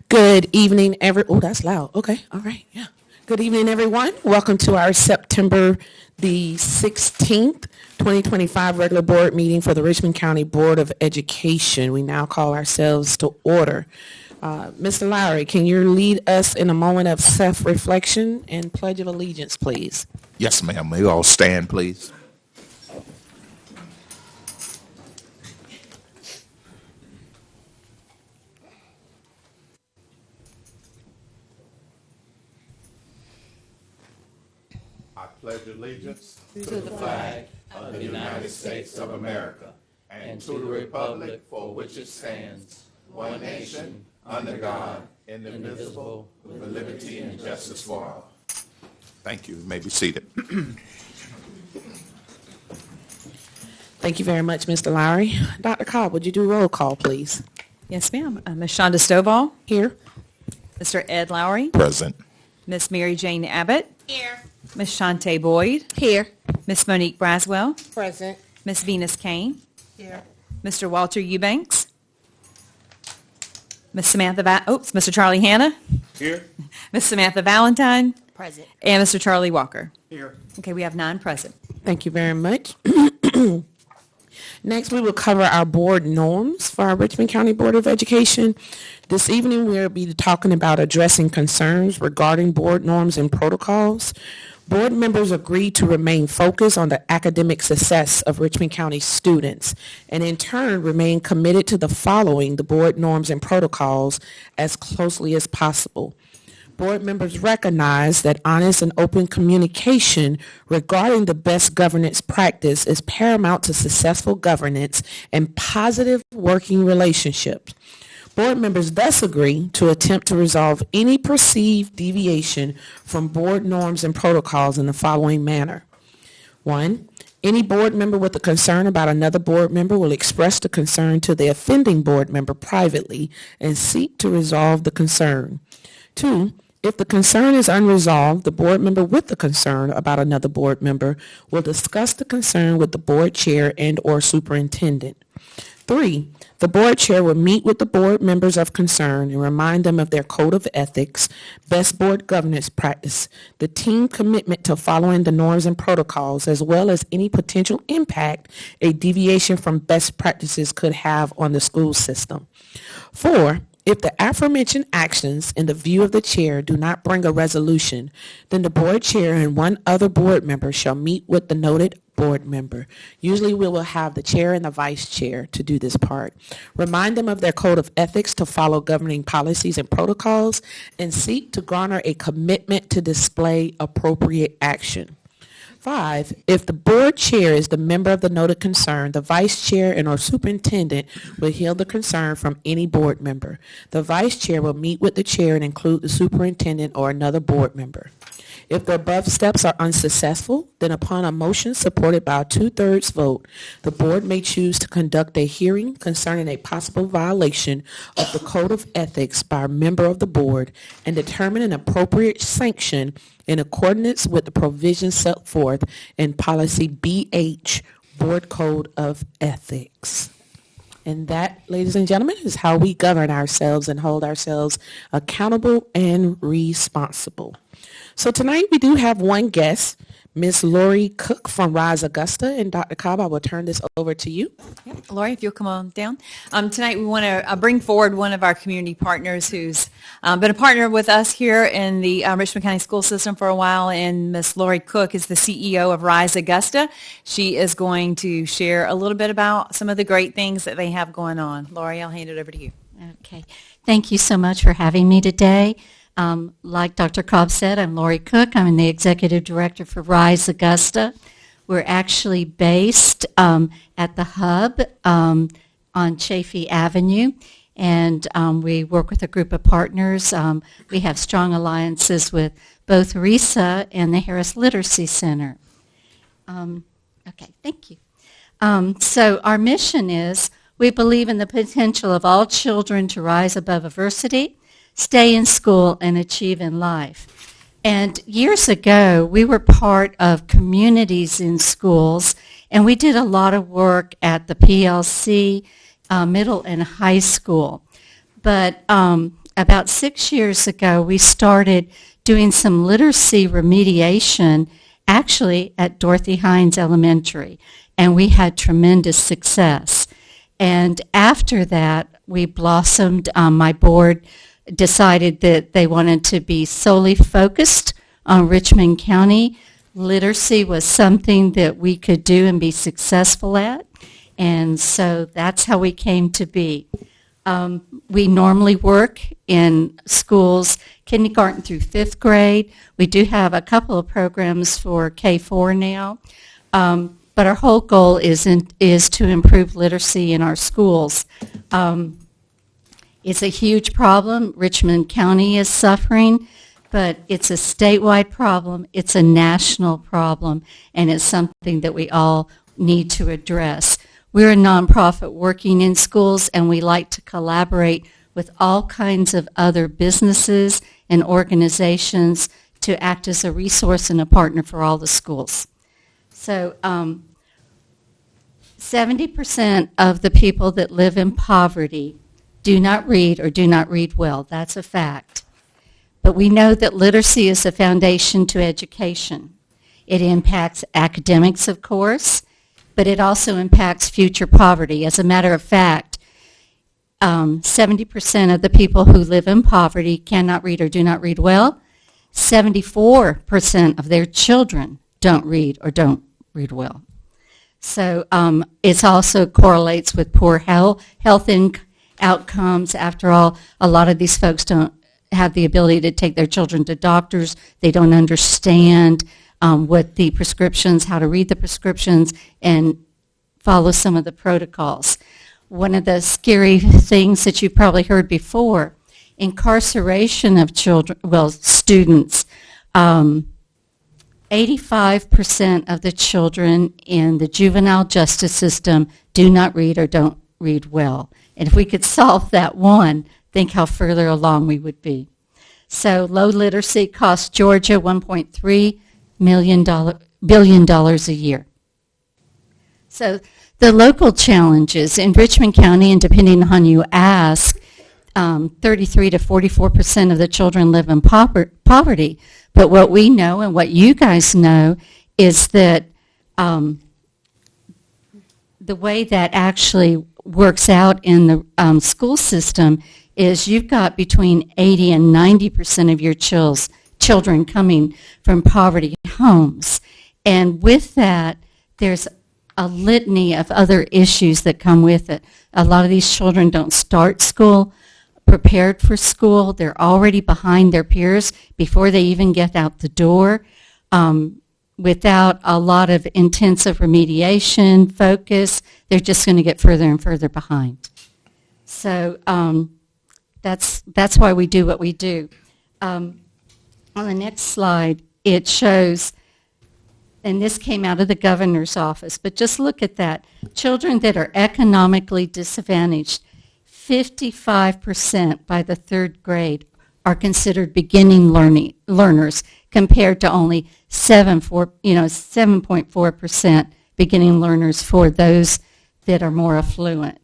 Good evening, oh, that's loud. Okay, all right, yeah. Good evening, everyone. Welcome to our September the 16th, 2025 regular board meeting for the Richmond County Board of Education. We now call ourselves to order. Mr. Lowry, can you lead us in a moment of self-reflection and Pledge of Allegiance, please? Yes, ma'am. May you all stand, please? I pledge allegiance to the flag of the United States of America and to the republic for which it stands, one nation, under God, indivisible, with liberty and justice for all. Thank you. You may be seated. Thank you very much, Mr. Lowry. Dr. Cobb, would you do roll call, please? Yes, ma'am. Ms. Shonda Stovall. Here. Mr. Ed Lowry. Present. Ms. Mary Jane Abbott. Here. Ms. Shantae Boyd. Here. Ms. Monique Braswell. Present. Ms. Venus Kane. Here. Mr. Walter Eubanks. Ms. Mr. Charlie Hanna. Here. Ms. Samantha Valentine. Present. And Mr. Charlie Walker. Here. Okay, we have 9 present. Thank you very much. Next, we will cover our board norms for our Richmond County Board of Education. This evening, we'll be talking about addressing concerns regarding board norms and protocols. Board members agreed to remain focused on the academic success of Richmond County students and in turn remain committed to the following the board norms and protocols as closely as possible. Board members recognize that honest and open communication regarding the best governance practice is paramount to successful governance and positive working relationships. Board members thus agree to attempt to resolve any perceived deviation from board norms and protocols in the following manner. 1. Any board member with a concern about another board member will express the concern to the offending board member privately and seek to resolve the concern. 2. If the concern is unresolved, the board member with the concern about another board member will discuss the concern with the board chair and or superintendent. 3. The board chair will meet with the board members of concern and remind them of their code of ethics, best board governance practice, the team commitment to following the norms and protocols, as well as any potential impact a deviation from best practices could have on the school system. 4. If the aforementioned actions in the view of the chair do not bring a resolution, then the board chair and one other board member shall meet with the noted board member. Usually we will have the chair and the vice chair to do this part. Remind them of their code of ethics to follow governing policies and protocols and seek to garner a commitment to display appropriate action. 5. If the board chair is the member of the noted concern, the vice chair and or superintendent will hear the concern from any board member. The vice chair will meet with the chair and include the superintendent or another board member. If the above steps are unsuccessful, then upon a motion supported by a 2/3 vote, the board may choose to conduct a hearing concerning a possible violation of the Code of Ethics by a member of the board and determine an appropriate sanction in accordance with the provisions set forth in Policy BH, Board Code of Ethics. And that, ladies and gentlemen, is how we govern ourselves and hold ourselves accountable and responsible. So tonight we do have one guest, Ms. Lori Cook from Rise Augusta. And Dr. Cobb, I will turn this over to you. Yeah, Lori, if you'll come on down. Tonight we want to bring forward one of our community partners who's been a partner with us here in the Richmond County school system for a while, and Ms. Lori Cook is the CEO of Rise Augusta. She is going to share a little bit about some of the great things that they have going on. Lori, I'll hand it over to you. Okay. Thank you so much for having me today. Like Dr. Cobb said, I'm Lori Cook. I'm the Executive Director for Rise Augusta. We're actually based at the Hub on Chaffee Avenue, and we work with a group of partners. We have strong alliances with both RISA and the Harris Literacy Center. Okay, thank you. So our mission is we believe in the potential of all children to rise above adversity, stay in school, and achieve in life. And years ago, we were part of communities in schools, and we did a lot of work at the PLC, middle and high school. But about 6 years ago, we started doing some literacy remediation actually at Dorothy Hines Elementary, and we had tremendous success. And after that, we blossomed. My board decided that they wanted to be solely focused on Richmond County. Literacy was something that we could do and be successful at, and so that's how we came to be. We normally work in schools kindergarten through 5th grade. We do have a couple of programs for K-4 now, but our whole goal is to improve literacy in our schools. It's a huge problem. Richmond County is suffering, but it's a statewide problem. It's a national problem, and it's something that we all need to address. We're a nonprofit working in schools, and we like to collaborate with all kinds of other businesses and organizations to act as a resource and a partner for all the schools. So 70% of the people that live in poverty do not read or do not read well. That's a fact. But we know that literacy is a foundation to education. It impacts academics, of course, but it also impacts future poverty. As a matter of fact, 70% of the people who live in poverty cannot read or do not read well. 74% of their children don't read or don't read well. So it also correlates with poor health outcomes. After all, a lot of these folks don't have the ability to take their children to doctors. They don't understand what the prescriptions, how to read the prescriptions, and follow some of the protocols. One of the scary things that you've probably heard before, incarceration of children, students. 85% of the children in the juvenile justice system do not read or don't read well. And if we could solve that one, think how further along we would be. So low literacy costs Georgia $1.3 billion a year. So the local challenges in Richmond County, and depending on who you ask, 33 to 44% of the children live in poverty. But what we know and what you guys know is that the way that actually works out in the school system is you've got between 80 and 90% of your children coming from poverty homes. And with that, there's a litany of other issues that come with it. A lot of these children don't start school prepared for school. They're already behind their peers before they even get out the door. Without a lot of intensive remediation, focus, they're just going to get further and further behind. So that's why we do what we do. On the next slide, it shows, and this came out of the governor's office, but just look at that. Children that are economically disadvantaged, 55% by the 3rd grade are considered beginning learners, compared to only 7.4% beginning learners for those that are more affluent.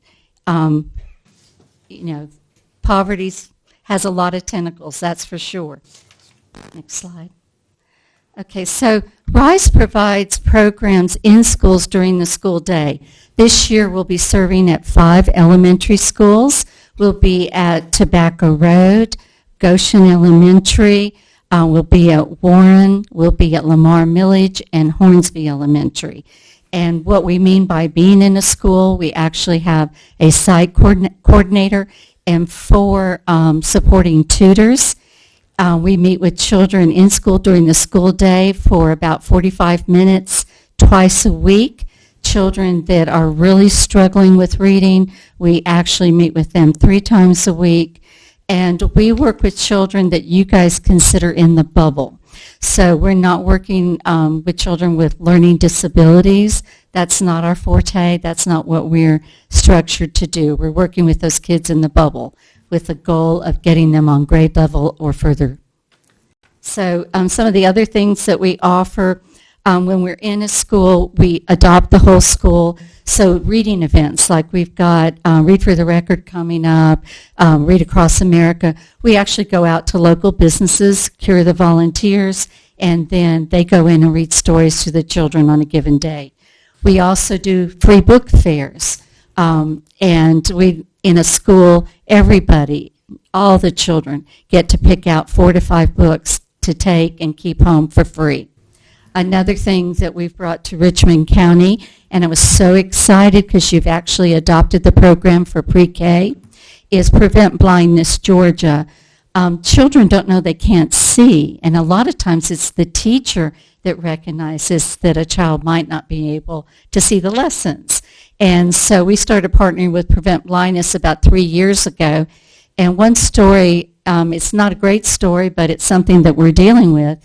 Poverty has a lot of tentacles, that's for sure. Next slide. Okay, so RISE provides programs in schools during the school day. This year we'll be serving at 5 elementary schools. We'll be at Tobacco Road, Goshen Elementary, we'll be at Warren, we'll be at Lamar Millage, and Hornsby Elementary. And what we mean by being in a school, we actually have a site coordinator and 4 supporting tutors. We meet with children in school during the school day for about 45 minutes twice a week. Children that are really struggling with reading, we actually meet with them 3 times a week. And we work with children that you guys consider in the bubble. So we're not working with children with learning disabilities. That's not our forte. That's not what we're structured to do. We're working with those kids in the bubble with the goal of getting them on grade level or further. So some of the other things that we offer, When we're in a school, we adopt the whole school. So reading events, like we've got Read for the Record coming up, Read Across America, we actually go out to local businesses, secure the volunteers, and then they go in and read stories to the children on a given day. We also do free book fairs, and we, in a school, everybody, all the children, get to pick out 4 to 5 books to take and keep home for free. Another thing that we've brought to Richmond County, and I was so excited because you've actually adopted the program for pre-K, is Prevent Blindness Georgia. Children don't know they can't see, and a lot of times it's the teacher that recognizes that a child might not be able to see the lessons. And so we started partnering with Prevent Blindness about 3 years ago. And one story, it's not a great story, but it's something that we're dealing with.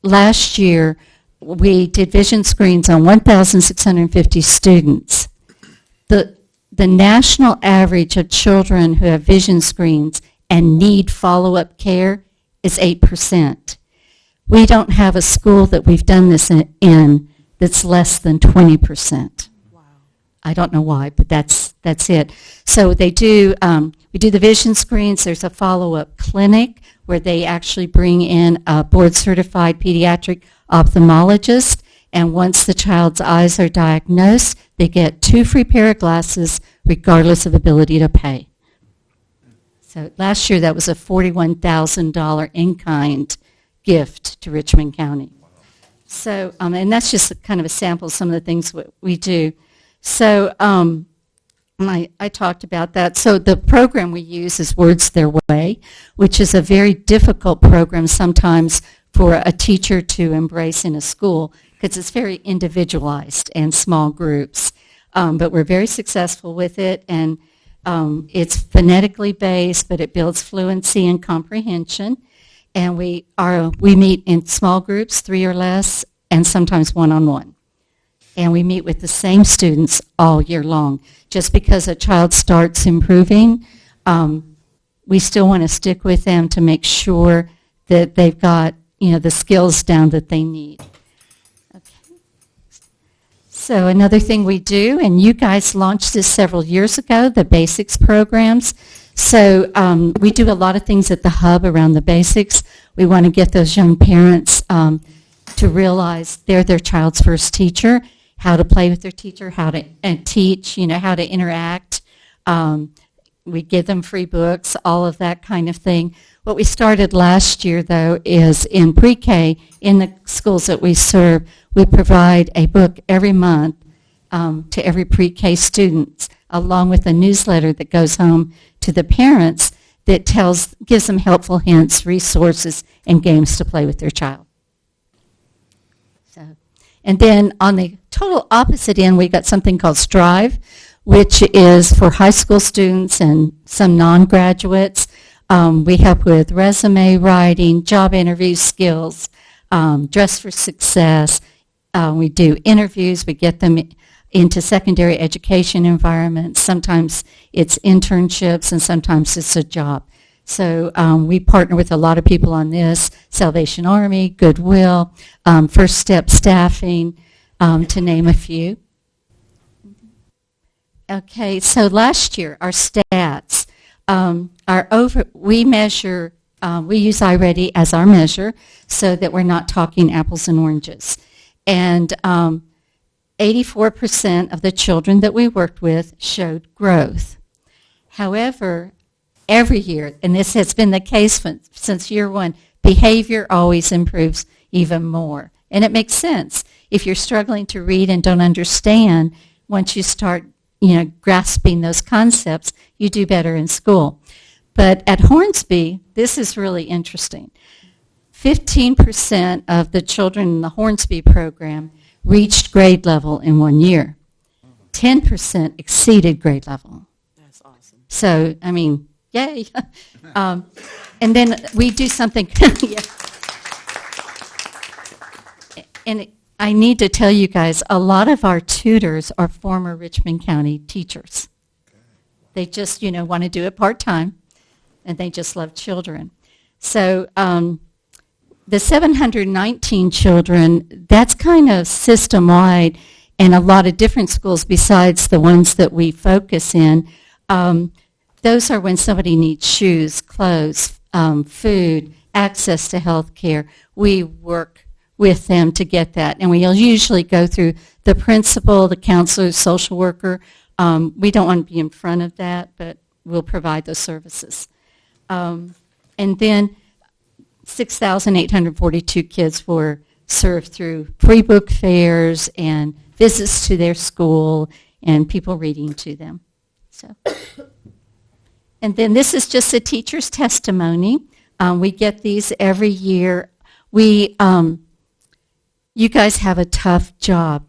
Last year, we did vision screens on 1,650 students. The national average of children who have vision screens and need follow-up care is 8%. We don't have a school that we've done this in that's less than 20%. Wow. I don't know why, but that's it. So they do, we do the vision screens. There's a follow-up clinic where they actually bring in a board-certified pediatric ophthalmologist, and once the child's eyes are diagnosed, they get 2 free pair of glasses regardless of ability to pay. So last year that was a $41,000 in-kind gift to Richmond County. So, and that's just kind of a sample of some of the things we do. So I talked about that. So the program we use is Words Their Way, which is a very difficult program sometimes for a teacher to embrace in a school because it's very individualized and small groups. But we're very successful with it, and it's phonetically based, but it builds fluency and comprehension. And we meet in small groups, 3 or less, and sometimes one-on-one. And we meet with the same students all year long. Just because a child starts improving, we still want to stick with them to make sure that they've got, the skills down that they need. Okay. So another thing we do, and you guys launched this several years ago, the basics programs. So we do a lot of things at the hub around the basics. We want to get those young parents to realize they're their child's first teacher, how to play with their teacher, how to teach, how to interact. We give them free books, all of that kind of thing. What we started last year, though, is in pre-K, in the schools that we serve, we provide a book every month to every pre-K student, along with a newsletter that goes home to the parents that gives them helpful hints, resources, and games to play with their child. And then on the total opposite end, we got something called Strive, which is for high school students and some non-graduates. We help with resume writing, job interview skills, dress for success. We do interviews. We get them into secondary education environments. Sometimes it's internships and sometimes it's a job. So we partner with a lot of people on this, Salvation Army, Goodwill, First Step Staffing, to name a few. Okay, so last year, our stats, we measure, we use iReady as our measure so that we're not talking apples and oranges. And 84% of the children that we worked with showed growth. However, every year, and this has been the case since year one, behavior always improves even more. And it makes sense. If you're struggling to read and don't understand, once you start grasping those concepts, you do better in school. But at Hornsby, this is really interesting. 15% of the children in the Hornsby program reached grade level in 1 year. 10% exceeded grade level. That's awesome. So, yay. And then we do something. Yeah. And I need to tell you guys, a lot of our tutors are former Richmond County teachers. They just, want to do it part-time, and they just love children. So the 719 children, that's kind of system-wide in a lot of different schools besides the ones that we focus in. Those are when somebody needs shoes, clothes, food, access to health care. We work with them to get that, and we'll usually go through the principal, the counselor, social worker. We don't want to be in front of that, but we'll provide those services. And then 6,842 kids were served through free book fairs and visits to their school and people reading to them. So, and then this is just a teacher's testimony. We get these every year. You guys have a tough job,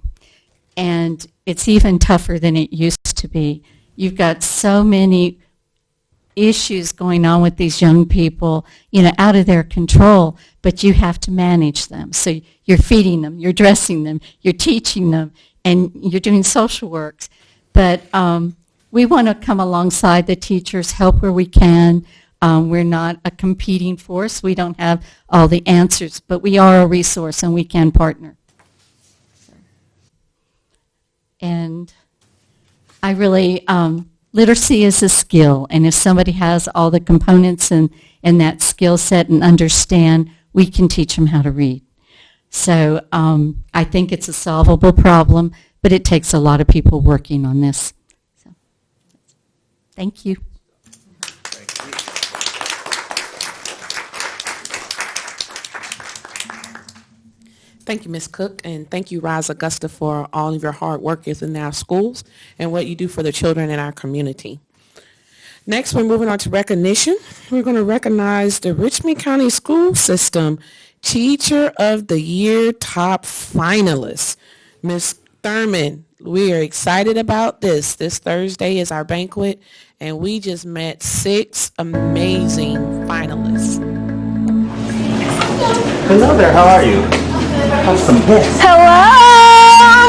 and it's even tougher than it used to be. You've got so many issues going on with these young people, out of their control, but you have to manage them. So you're feeding them, you're dressing them, you're teaching them, and you're doing social works. But we want to come alongside the teachers, help where we can. We're not a competing force. We don't have all the answers, but we are a resource and we can partner. And I really, literacy is a skill, and if somebody has all the components in that skill set and understand, we can teach them how to read. So I think it's a solvable problem, but it takes a lot of people working on this. So, thank you. Thank you, Ms. Cook, and thank you, Rise Augusta, for all of your hard work within our schools and what you do for the children in our community. Next, we're moving on to recognition. We're going to recognize the Richmond County School System Teacher of the Year top finalists. Ms. Thurman, we are excited about this. This Thursday is our banquet, and we just met 6 amazing finalists. Hello there, how are you? Hello,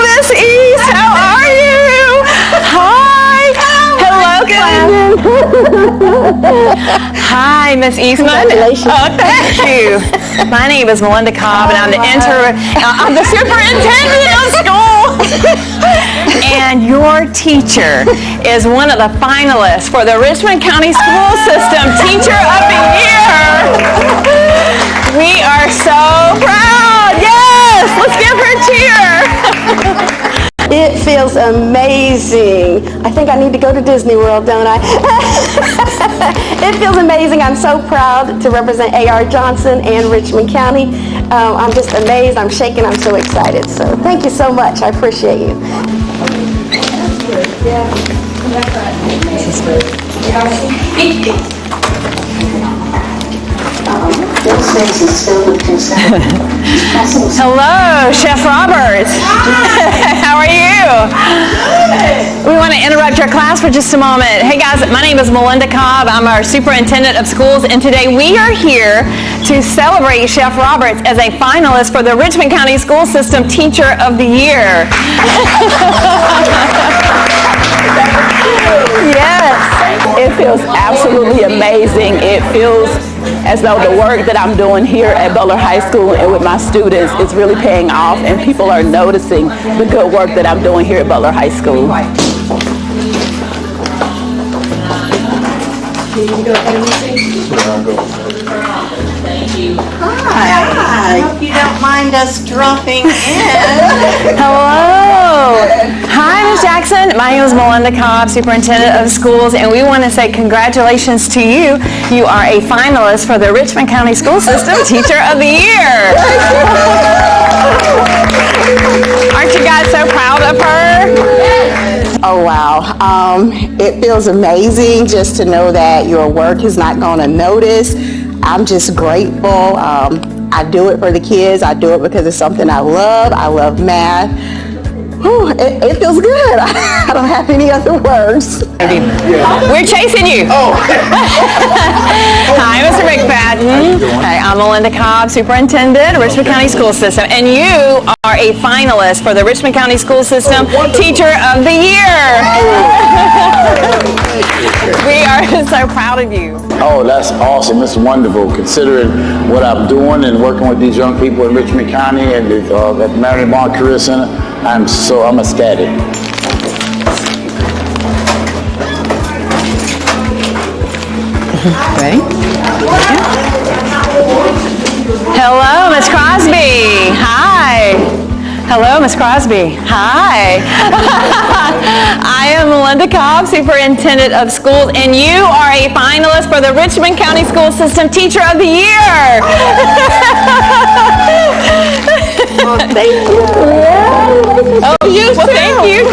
Miss East. How are you? Hi. Hello, class. Hi, Miss Eastman. Congratulations. Oh, thank you. My name is Melinda Cobb, and I'm the superintendent of school. And your teacher is one of the finalists for the Richmond County School System Teacher of the Year. We are so proud. Yes, let's give her a cheer. It feels amazing. I think I need to go to Disney World, don't I? It feels amazing. I'm so proud to represent A.R. Johnson and Richmond County. I'm just amazed. I'm shaking. I'm so excited. So thank you so much. I appreciate you. Hello, Chef Roberts. How are you? We want to interrupt your class for just a moment. Hey guys, my name is Melinda Cobb. I'm our superintendent of schools, and today we are here to celebrate Chef Roberts as a finalist for the Richmond County School System Teacher of the Year. Yes, it feels absolutely amazing. It feels as though the work that I'm doing here at Butler High School and with my students is really paying off, and people are noticing the good work that I'm doing here at Butler High School. Hi. I hope you don't mind us dropping in. Hello. Hi, Ms. Jackson. My name is Melinda Cobb, Superintendent of Schools, and we want to say congratulations to you. You are a finalist for the Richmond County School System Teacher of the Year. Aren't you guys so proud of her? Oh, wow. It feels amazing just to know that your work is not going to notice. I'm just grateful. I do it for the kids. I do it because it's something I love. I love math. Whew, it feels good. I don't have any other words. We're chasing you. Hi, Mr. McFadden. Hi, I'm Melinda Cobb, Superintendent, Richmond County School System, and you are a finalist for the Richmond County School System Teacher of the Year. We are so proud of you. Oh, that's awesome. It's wonderful considering what I'm doing and working with these young people in Richmond County and at the Marion Bond Career Center. I'm ecstatic. Ready? Hello, Miss Crosby. Hi. Hello, Miss Crosby. Hi. I am Melinda Cobb, Superintendent of Schools, and you are a finalist for the Richmond County School System Teacher of the Year. Thank you. Oh, you well, thank you.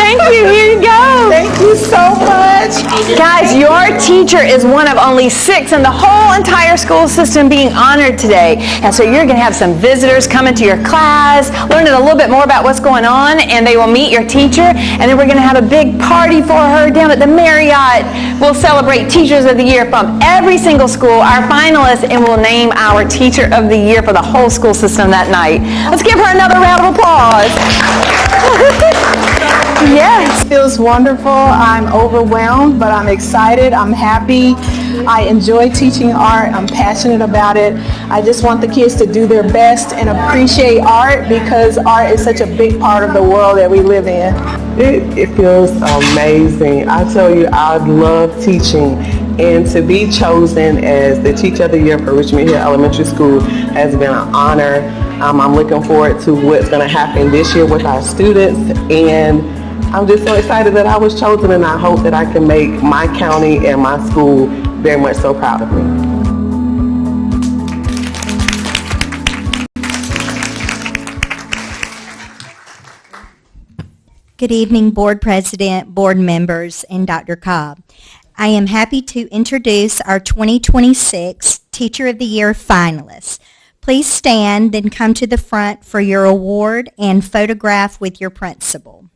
Here you go. Thank you so much. Guys, your teacher is one of only 6 in the whole entire school system being honored today. And so you're going to have some visitors come into your class, learning a little bit more about what's going on, and they will meet your teacher. And then we're going to have a big party for her down at the Marriott. We'll celebrate Teachers of the Year from every single school, our finalists, and we'll name our Teacher of the Year for the whole school system that night. Let's give her another round of applause. Yes. It feels wonderful. I'm overwhelmed, but I'm excited. I'm happy. I enjoy teaching art. I'm passionate about it. I just want the kids to do their best and appreciate art because art is such a big part of the world that we live in. It feels amazing. I tell you, I love teaching, and to be chosen as the Teacher of the Year for Richmond Hill Elementary School has been an honor. I'm looking forward to what's going to happen this year with our students, and I'm just so excited that I was chosen, and I hope that I can make my county and my school very much so proud of me. Good evening, Board President, board members, and Dr. Cobb. I am happy to introduce our 2026 Teacher of the Year finalists. Please stand, then come to the front for your award and photograph with your principal.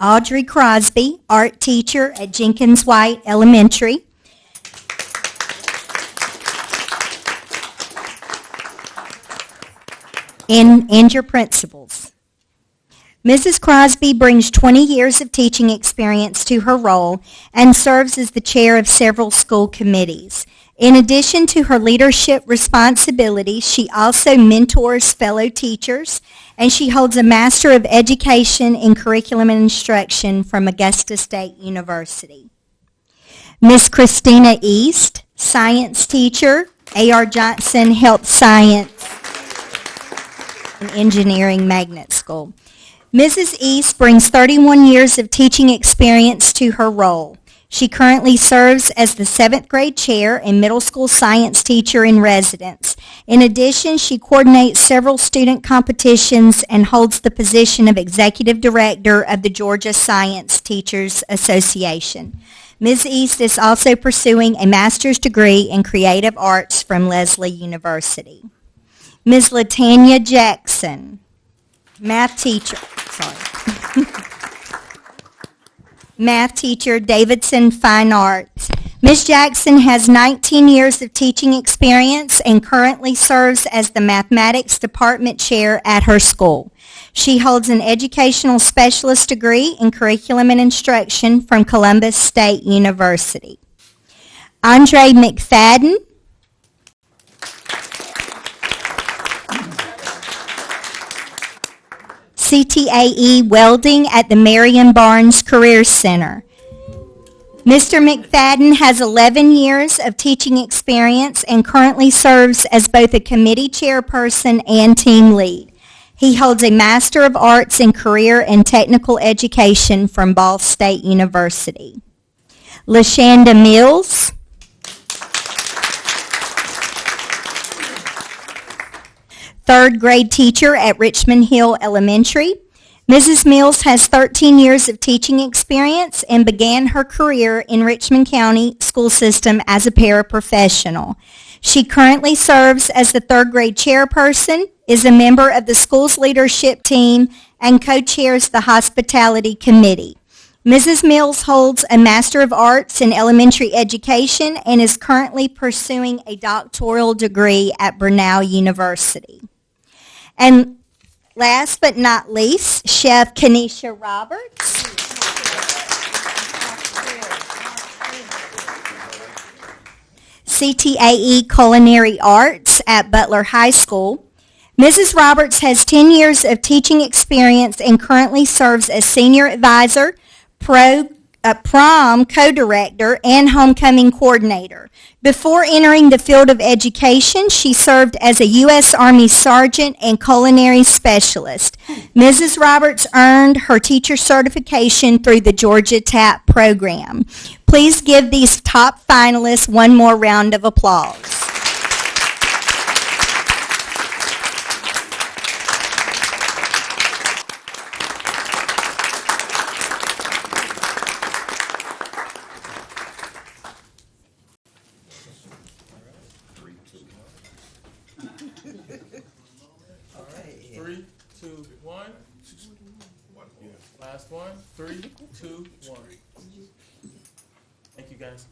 Audrey Crosby, art teacher at Jenkins White Elementary. And your principals. Mrs. Crosby brings 20 years of teaching experience to her role and serves as the chair of several school committees. In addition to her leadership responsibilities, she also mentors fellow teachers, and she holds a Master of Education in Curriculum and Instruction from Augusta State University. Miss Christina East, science teacher, A.R. Johnson Health Science and Engineering Magnet School. Mrs. East brings 31 years of teaching experience to her role. She currently serves as the 7th grade chair and middle school science teacher in residence. In addition, she coordinates several student competitions and holds the position of executive director of the Georgia Science Teachers Association. Ms. East is also pursuing a master's degree in creative arts from Lesley University. Ms. Latanya Jackson, math teacher, math teacher, Davidson Fine Arts. Ms. Jackson has 19 years of teaching experience and currently serves as the mathematics department chair at her school. She holds an educational specialist degree in curriculum and instruction from Columbus State University. Andre McFadden, CTAE Welding at the Marion Barnes Career Center. Mr. McFadden has 11 years of teaching experience and currently serves as both a committee chairperson and team lead. He holds a Master of Arts in Career and Technical Education from Ball State University. LaShanda Mills, third grade teacher at Richmond Hill Elementary. Mrs. Mills has 13 years of teaching experience and began her career in Richmond County School System as a paraprofessional. She currently serves as the third grade chairperson, is a member of the school's leadership team, and co-chairs the Hospitality Committee. Mrs. Mills holds a Master of Arts in Elementary Education and is currently pursuing a doctoral degree at Brenau University. And last but not least, Chef Kenesha Roberts. CTAE Culinary Arts at Butler High School. Mrs. Roberts has 10 years of teaching experience and currently serves as Senior Advisor, Prom Co-Director, and Homecoming Coordinator. Before entering the field of education, she served as a U.S. Army Sergeant and Culinary Specialist. Mrs. Roberts earned her teacher certification through the Georgia TAP program. Please give these top finalists one more round of applause. Last one. 3, 2, 1. Thank you, guys.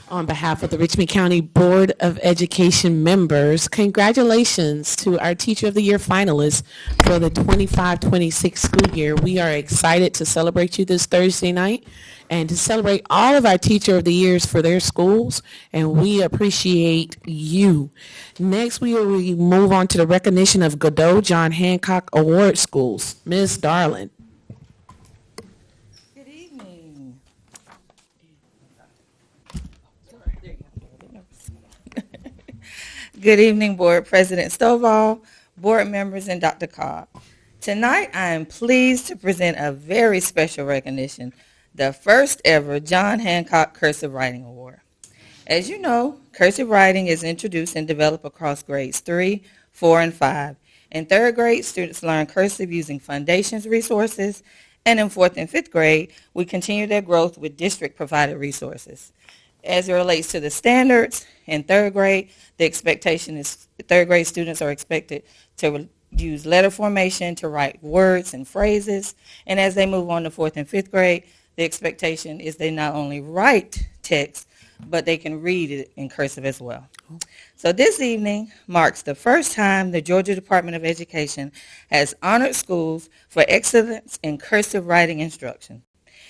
On behalf of the Richmond County Board of Education members, congratulations to our Teacher of the Year finalists for the 25-26 school year. We are excited to celebrate you this Thursday night and to celebrate all of our Teacher of the Years for their schools, and we appreciate you. Next, we will move on to the recognition of Godot John Hancock Award Schools. Ms. Darling. Good evening, Board President Stovall, board members, and Dr. Cobb. Tonight, I am pleased to present a very special recognition, the first ever John Hancock Cursive Writing Award. As you know, cursive writing is introduced and developed across grades 3, 4, and 5. In third grade, students learn cursive using Foundations resources, and in fourth and fifth grade, we continue their growth with district-provided resources. As it relates to the standards, in third grade, the expectation is third grade students are expected to use letter formation to write words and phrases. And as they move on to fourth and fifth grade, the expectation is they not only write text, but they can read it in cursive as well. So this evening marks the first time the Georgia Department of Education has honored schools for excellence in cursive writing instruction.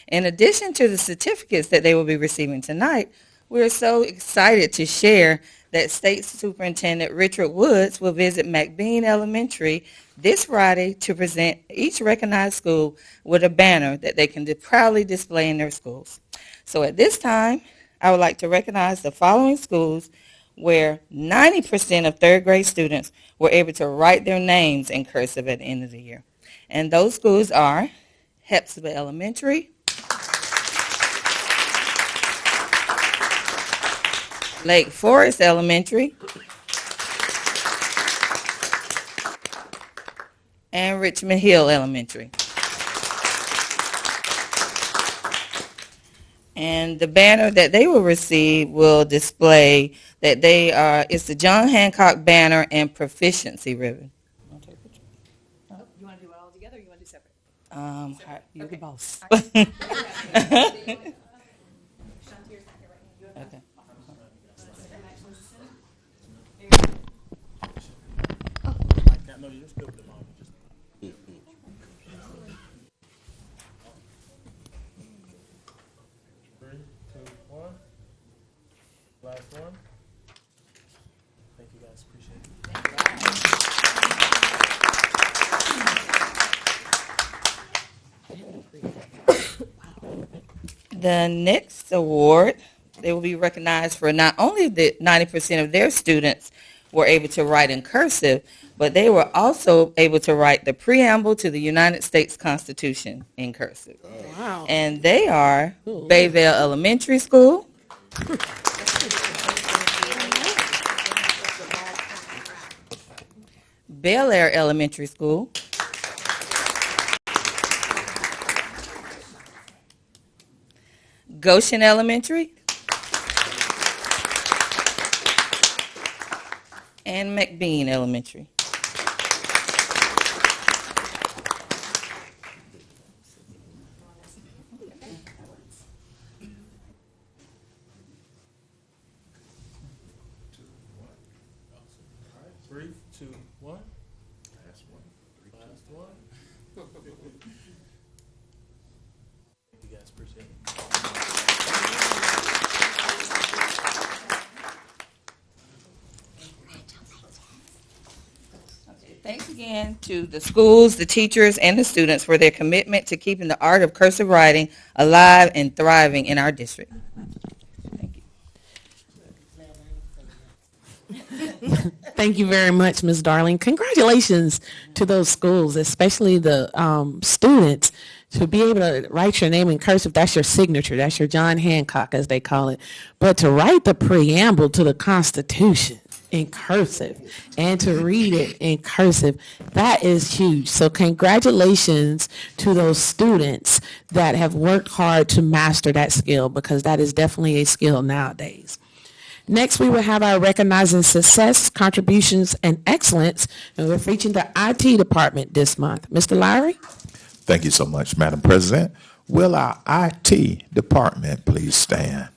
In addition to the certificates that they will be receiving tonight, we're so excited to share that State Superintendent Richard Woods will visit McBean Elementary this Friday to present each recognized school with a banner that they can proudly display in their schools. So at this time, I would like to recognize the following schools where 90% of third grade students were able to write their names in cursive at the end of the year. And those schools are Hepzibah Elementary, Lake Forest Elementary, and Richmond Hill Elementary. And the banner that they will receive will display that they are, it's the John Hancock banner and proficiency ribbon. You want to do it all together or you want to do separate? You're the boss. Okay. No, you just build them on. Three, two, one. Last one. Thank you guys. Appreciate it. The next award, they will be recognized for not only the 90% of their students were able to write in cursive, but they were also able to write the preamble to the United States Constitution in cursive. Wow. And they are Bayvale Elementary School, Bel Air Elementary School, Goshen Elementary, and McBean Elementary. Three, two, one. Last one. You guys appreciate it. Thanks again to the schools, the teachers, and the students for their commitment to keeping the art of cursive writing alive and thriving in our district. Thank you. Thank you very much, Ms. Darling. Congratulations to those schools, especially the students, to be able to write your name in cursive. That's your signature. That's your John Hancock, as they call it. But to write the preamble to the Constitution in cursive and to read it in cursive, that is huge. So congratulations to those students that have worked hard to master that skill, because that is definitely a skill nowadays. Next, we will have our Recognizing Success, Contributions, and Excellence, and we're featuring the IT department this month. Mr. Lowry? Thank you so much, Madam President. Will our IT department please stand?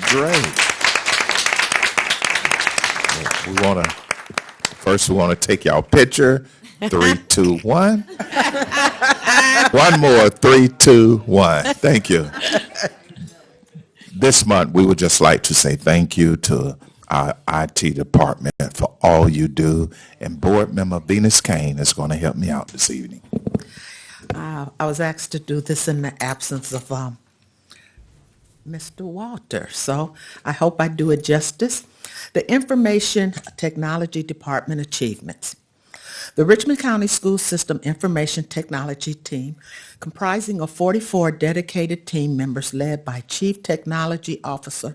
Great. We want to take y'all picture. 3, 2, 1. One more. 3, 2, 1. Thank you. This month, we would just like to say thank you to our IT department for all you do, and board member Venus Kane is going to help me out this evening. I was asked to do this in the absence of Mr. Walter, so I hope I do it justice. The Information Technology Department achievements. The Richmond County School System Information Technology Team, comprising of 44 dedicated team members led by Chief Technology Officer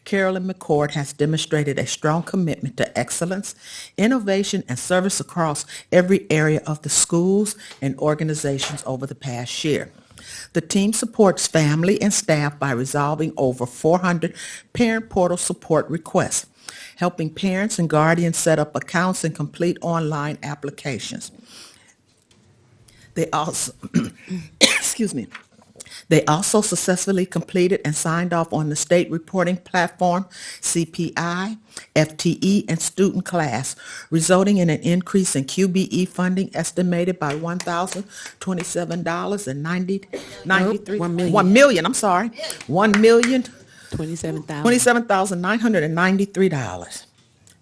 Carolyn McCord, has demonstrated a strong commitment to excellence, innovation, and service across every area of the schools and organizations over the past year. The team supports family and staff by resolving over 400 parent portal support requests, helping parents and guardians set up accounts and complete online applications. They also, They also successfully completed and signed off on the state reporting platform, CPI, FTE, and student class, resulting in an increase in QBE funding estimated by $1,027.993.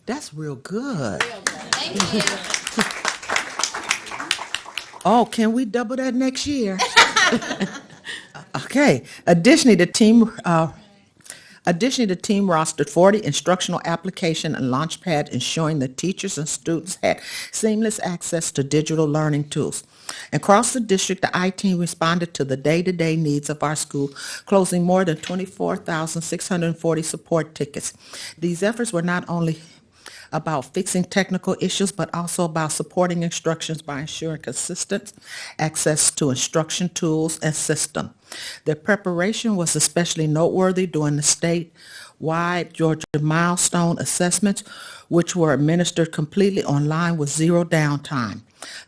That's real good. Thank you. Oh, can we double that next year? Okay. Additionally, the team rostered 40 instructional application and launchpad, ensuring that teachers and students had seamless access to digital learning tools. Across the district, the IT team responded to the day-to-day needs of our school, closing more than 24,640 support tickets. These efforts were not only about fixing technical issues, but also about supporting instructions by ensuring consistent access to instruction tools and system. Their preparation was especially noteworthy during the statewide Georgia milestone assessments, which were administered completely online with zero downtime.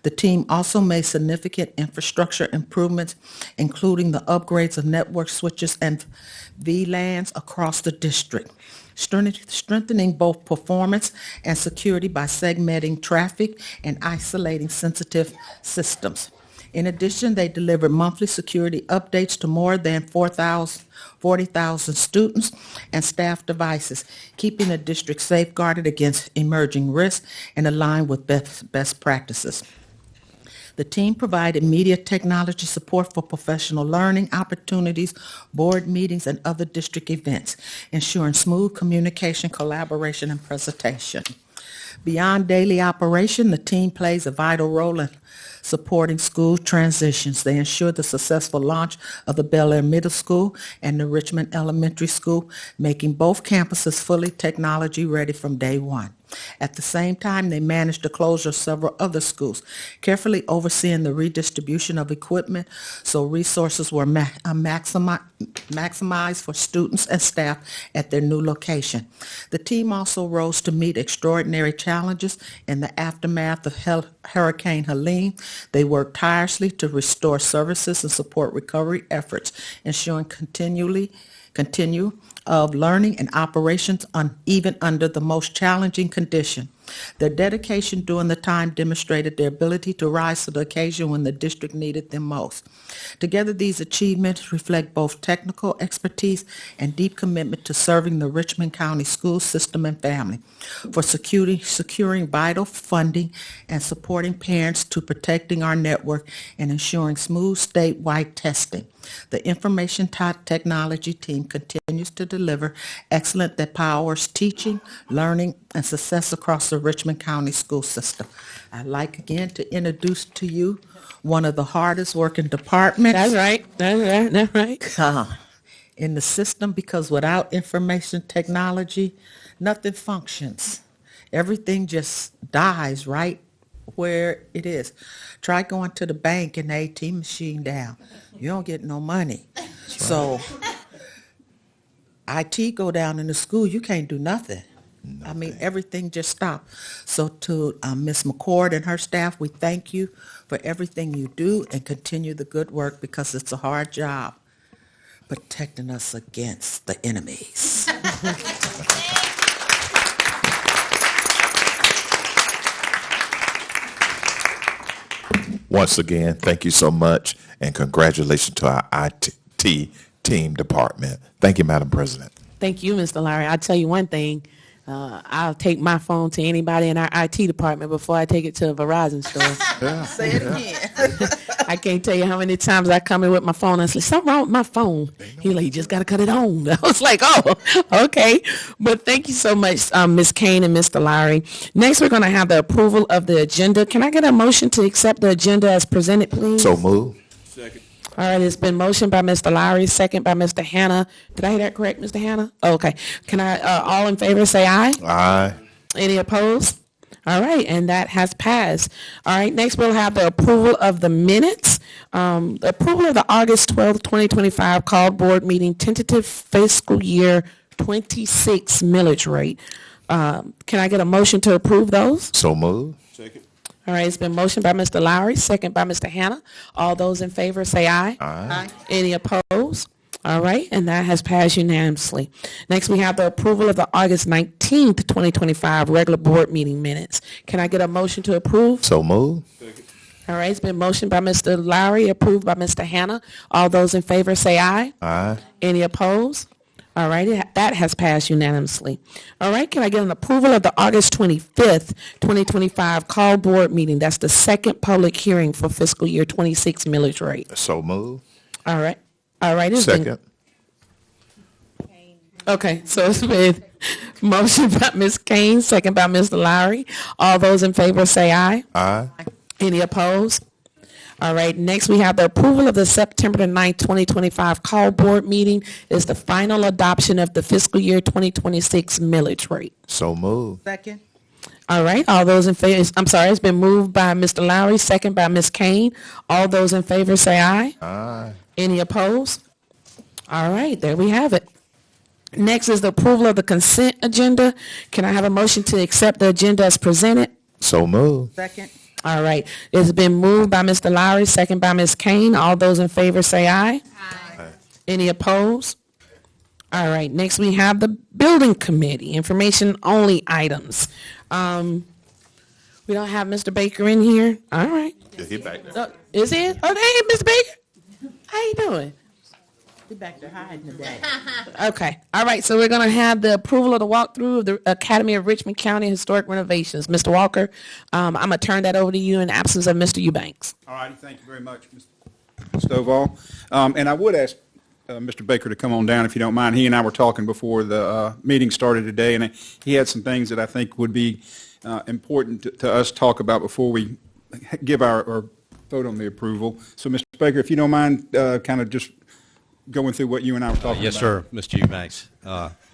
The team also made significant infrastructure improvements, including the upgrades of network switches and VLANs across the district, strengthening both performance and security by segmenting traffic and isolating sensitive systems. In addition, they delivered monthly security updates to more than 40,000 students and staff devices, keeping the district safeguarded against emerging risks and aligned with best practices. The team provided media technology support for professional learning opportunities, board meetings, and other district events, ensuring smooth communication, collaboration, and presentation. Beyond daily operation, the team plays a vital role in supporting school transitions. They ensure the successful launch of the Bel Air Middle School and the Richmond Elementary School, making both campuses fully technology ready from day one. At the same time, they managed the closure of several other schools, carefully overseeing the redistribution of equipment so resources were maximized for students and staff at their new location. The team also rose to meet extraordinary challenges in the aftermath of Hurricane Helene. They worked tirelessly to restore services and support recovery efforts, ensuring continue of learning and operations even under the most challenging condition. Their dedication during the time demonstrated their ability to rise to the occasion when the district needed them most. Together, these achievements reflect both technical expertise and deep commitment to serving the Richmond County school system and family, for securing vital funding and supporting parents, to protecting our network and ensuring smooth statewide testing. The information technology team continues to deliver excellence that powers teaching, learning, and success across the Richmond County school system. I'd like again to introduce to you one of the hardest working departments. That's right. That's right. In the system, because without information technology, nothing functions. Everything just dies right where it is. Try going to the bank and the ATM machine down. You don't get no money. So IT go down in the school, you can't do nothing. I mean, everything just stopped. So to Ms. McCord and her staff, we thank you for everything you do and continue the good work, because it's a hard job protecting us against the enemies. Once again, thank you so much, and congratulations to our IT team department. Thank you, Madam President. Thank you, Mr. Larry. I'll tell you one thing. I'll take my phone to anybody in our IT department before I take it to a Verizon store. Say it again. I can't tell you how many times I come in with my phone. I say, something wrong with my phone. He's like, you just got to cut it on. I was like, oh, okay. But thank you so much, Ms. Kane and Mr. Lowry. Next, we're going to have the approval of the agenda. Can I get a motion to accept the agenda as presented, please? So move. Second. All right, it's been motioned by Mr. Lowry, second by Mr. Hannah. Did I hear that correct, Mr. Hannah? Okay. Can I, all in favor, say aye? Aye. Any opposed? All right, and that has passed. All right, next we'll have the approval of the minutes. The approval of the August 12th, 2025 called board meeting, tentative fiscal year 26 millage rate. Can I get a motion to approve those? So move. Second. All right, it's been motioned by Mr. Lowry, second by Mr. Hannah. All those in favor say aye. Aye. Any opposed? All right, and that has passed unanimously. Next, we have the approval of the August 19th, 2025 regular board meeting minutes. Can I get a motion to approve? So move. Second. All right, it's been motioned by Mr. Lowry, approved by Mr. Hannah. All those in favor say aye. Aye. Any opposed? All right, that has passed unanimously. All right, can I get an approval of the August 25th, 2025 call board meeting? That's the second public hearing for fiscal year 26 millage rate. So move. All right. All right. Second. Okay, so it's been motion by Ms. Kane, second by Mr. Lowry. All those in favor say aye. Aye. Any opposed? All right, next we have the approval of the September the 9th, 2025 call board meeting. Is the final adoption of the fiscal year 2026 millage rate. So move. Second. All right, all those in favor, I'm sorry, it's been moved by Mr. Lowry, second by Ms. Kane. All those in favor say aye. Aye. Any opposed? All right, there we have it. Next is the approval of the consent agenda. Can I have a motion to accept the agenda as presented? So move. Second. All right, it's been moved by Mr. Lowry, second by Ms. Kane. All those in favor say aye. Aye. Any opposed? All right, next we have the building committee, information only items. We don't have Mr. Baker in here. All right. Yeah, he back there. Is he? Oh, hey, Mr. Baker. How you doing? We're back there hiding today. Okay. All right. So we're going to have the approval of the walkthrough of the Academy of Richmond County Historic Renovations. Mr. Walker, I'm going to turn that over to you in absence of Mr. Eubanks. All righty. Thank you very much, Mr. Stovall. And I would ask Mr. Baker to come on down if you don't mind. He and I were talking before the meeting started today, and he had some things that I think would be important to us talk about before we give our or vote on the approval. So, Mr. Baker, if you don't mind kind of just going through what you and I were talking Yes, about. sir, Mr. Eubanks.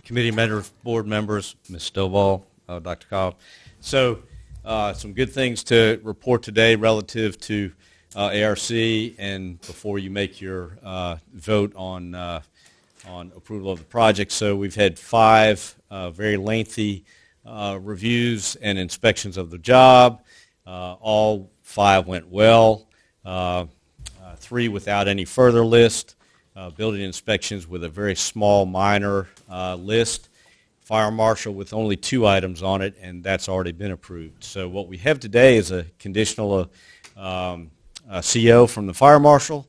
Committee members, board members, Ms. Stovall, Dr. Cobb. So some good things to report today relative to ARC, and before you make your vote on approval of the project. So we've had 5 very lengthy reviews and inspections of the job. All 5 went well. 3 without any further list. Building inspections with a very small, minor list. Fire marshal with only 2 items on it, and that's already been approved. So what we have today is a conditional CO from the fire marshal,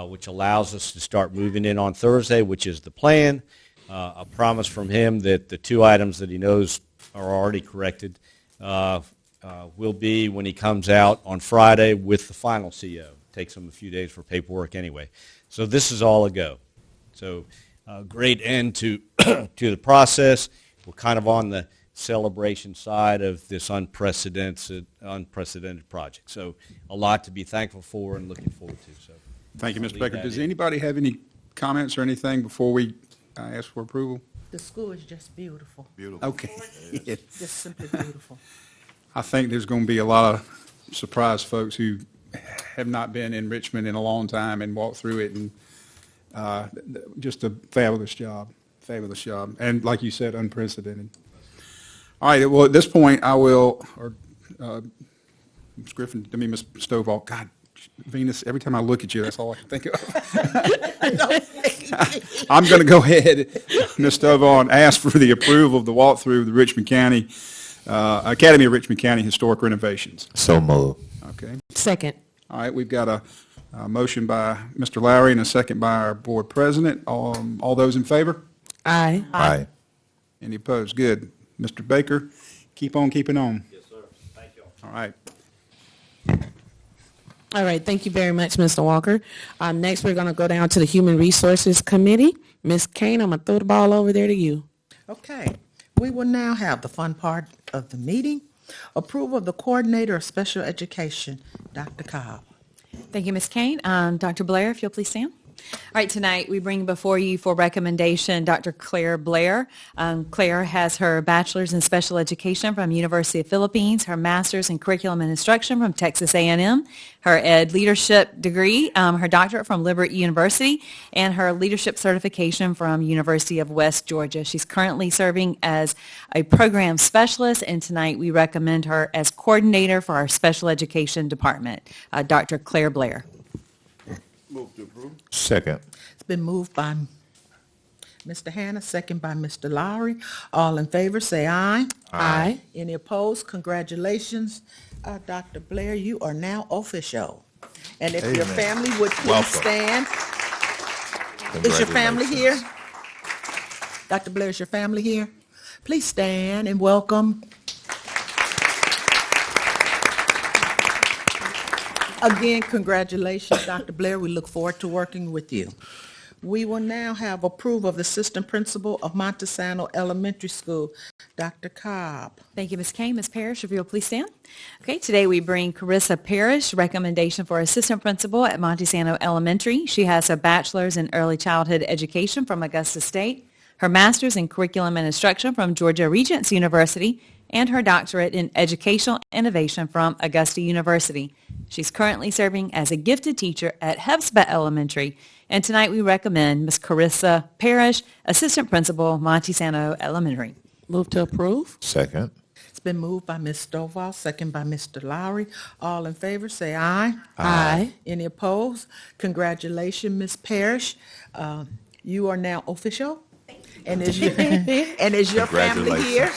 which allows us to start moving in on Thursday, which is the plan. A promise from him that the 2 items that he knows are already corrected will be when he comes out on Friday with the final CO. Takes him a few days for paperwork anyway. So this is all a go. So great end to to the process. We're kind of on the celebration side of this unprecedented project. So a lot to be thankful for and looking forward to. So Thank you, Mr. Baker. Does anybody have any comments or anything before we ask for approval? The school is just beautiful. Beautiful. Okay. Just simply beautiful. I think there's going to be a lot of surprised folks who have not been in Richmond in a long time and walked through it, and just a fabulous job, and like you said, unprecedented. All right, well, at this point, I will, Ms. Griffin, Ms. Stovall, God, Venus, every time I look at you, that's all I can think of. I'm going to go ahead, Ms. Stovall, and ask for the approval of the walkthrough of the Richmond County, Academy of Richmond County Historic Renovations. So moved. Okay. Second. All right, we've got a motion by Mr. Lowry and a second by our board president. All those in favor? Aye. Aye. Any opposed? Good. Mr. Baker, keep on keeping on. Yes, sir. Thank you. All right. All right, thank you very much, Mr. Walker. Next, we're going to go down to the Human Resources Committee. Ms. Kane, I'm going to throw the ball over there to you. Okay, we will now have the fun part of the meeting. Approval of the Coordinator of Special Education, Dr. Cobb. Thank you, Ms. Kane. Dr. Blair, if you'll please stand. All right, tonight we bring before you for recommendation Dr. Claire Blair. Claire has her bachelor's in special education from University of Philippines, her master's in curriculum and instruction from Texas A&M, her ed leadership degree, her doctorate from Liberty University, and her leadership certification from University of West Georgia. She's currently serving as a program specialist, and tonight we recommend her as coordinator for our special education department, Dr. Claire Blair. Move to approve. Second. It's been moved by Mr. Hannah, second by Mr. Lowry. All in favor, say aye. Aye. Any opposed? Congratulations, Dr. Blair. You are now official. And if your Amen. family would please Welcome. stand. Is your family here? Dr. Blair, is your family here? Please stand and welcome. Again, congratulations, Dr. Blair. We look forward to working with you. We will now have approval of the Assistant Principal of Montesano Elementary School, Dr. Cobb. Thank you, Ms. Kane. Ms. Parrish, if you'll please stand. Okay, today we bring Carissa Parrish, recommendation for Assistant Principal at Montesano Elementary. She has a bachelor's in early childhood education from Augusta State, her master's in curriculum and instruction from Georgia Regents University, and her doctorate in educational innovation from Augusta University. She's currently serving as a gifted teacher at Hubspeth Elementary, and tonight we recommend Ms. Carissa Parrish, Assistant Principal, Montesano Elementary. Move to approve. Second. It's been moved by Ms. Stovall, second by Mr. Lowry. All in favor, say aye. Aye. Any opposed? Congratulations, Ms. Parrish. You are now official. And is your family here?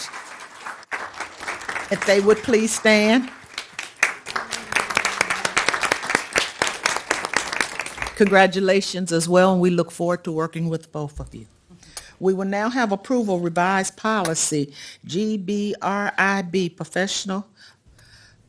If they would please stand. Congratulations as well, and we look forward to working with both of you. We will now have approval revised policy GBRIB, professional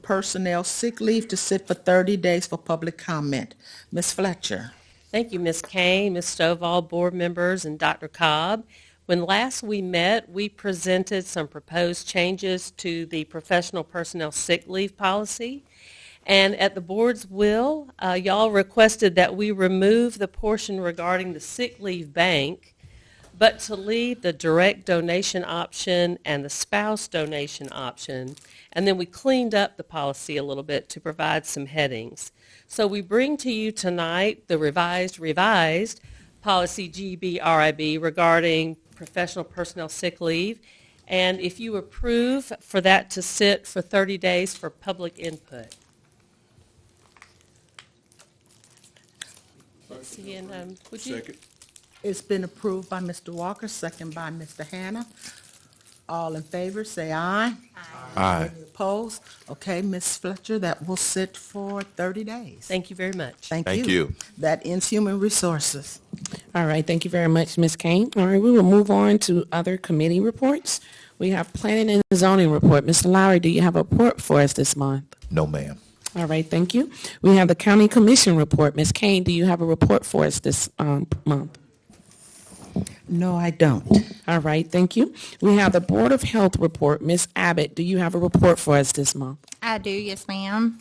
personnel sick leave to sit for 30 days for public comment. Ms. Fletcher. Thank you, Ms. Kane, Ms. Stovall, board members, and Dr. Cobb. When last we met, we presented some proposed changes to the professional personnel sick leave policy. And at the board's will, y'all requested that we remove the portion regarding the sick leave bank, but to leave the direct donation option and the spouse donation option. And then we cleaned up the policy a little bit to provide some headings. So we bring to you tonight the revised policy GBRIB regarding professional personnel sick leave. And if you approve for that to sit for 30 days for public input. Let's see, and would you? Second. It's been approved by Mr. Walker, second by Mr. Hannah. All in favor, say aye. Aye. Any opposed? Okay, Ms. Fletcher, that will sit for 30 days. Thank you very much. Thank Thank you. you. That ends Human Resources. All right, thank you very much, Ms. Kane. All right, we will move on to other committee reports. We have Planning and Zoning report. Mr. Lowry, do you have a report for us this month? No, ma'am. All right, thank you. We have the County Commission report. Ms. Kane, do you have a report for us this month? No, I don't. All right, thank you. We have the Board of Health report. Ms. Abbott, do you have a report for us this month? I do, yes, ma'am.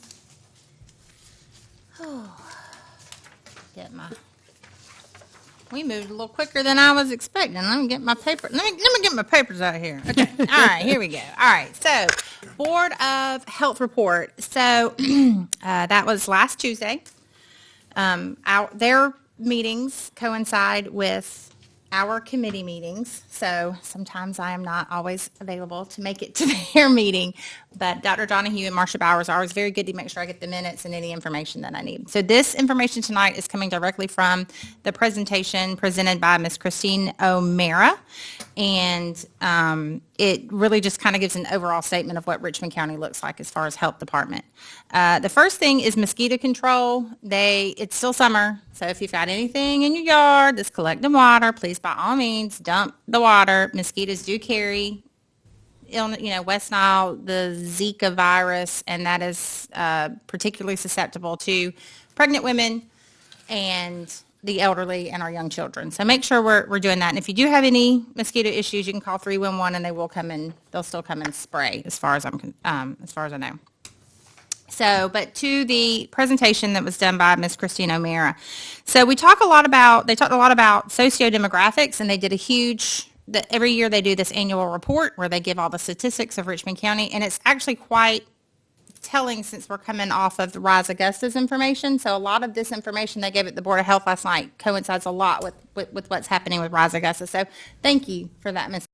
We moved a little quicker than I was expecting. Let me get my paper. Let me get my papers out here. Okay. All right, here we go. All right. So, Board of Health report. So, that was last Tuesday. Their meetings coincide with our committee meetings, so sometimes I am not always available to make it to their meeting, but Dr. Donahue and Marcia Bowers are always very good to make sure I get the minutes and any information that I need. So this information tonight is coming directly from the presentation presented by Ms. Christine O'Mara, and it really just kind of gives an overall statement of what Richmond County looks like as far as health department. The first thing is mosquito control. It's still summer, so if you've got anything in your yard that's collecting water, please by all means dump the water. Mosquitoes do carry West Nile, the Zika virus, and that is particularly susceptible to pregnant women and the elderly and our young children. So make sure we're doing that. And if you do have any mosquito issues, you can call 311 and they will come in. They'll still come and spray, as far as I know. So, but to the presentation that was done by Ms. Christine O'Mara. So they talked a lot about socio-demographics, and they did every year they do this annual report where they give all the statistics of Richmond County, and it's actually quite telling since we're coming off of the Rise Augusta's information. So a lot of this information they gave at the Board of Health last night coincides a lot with what's happening with Rise Augusta. So thank you for that, Ms.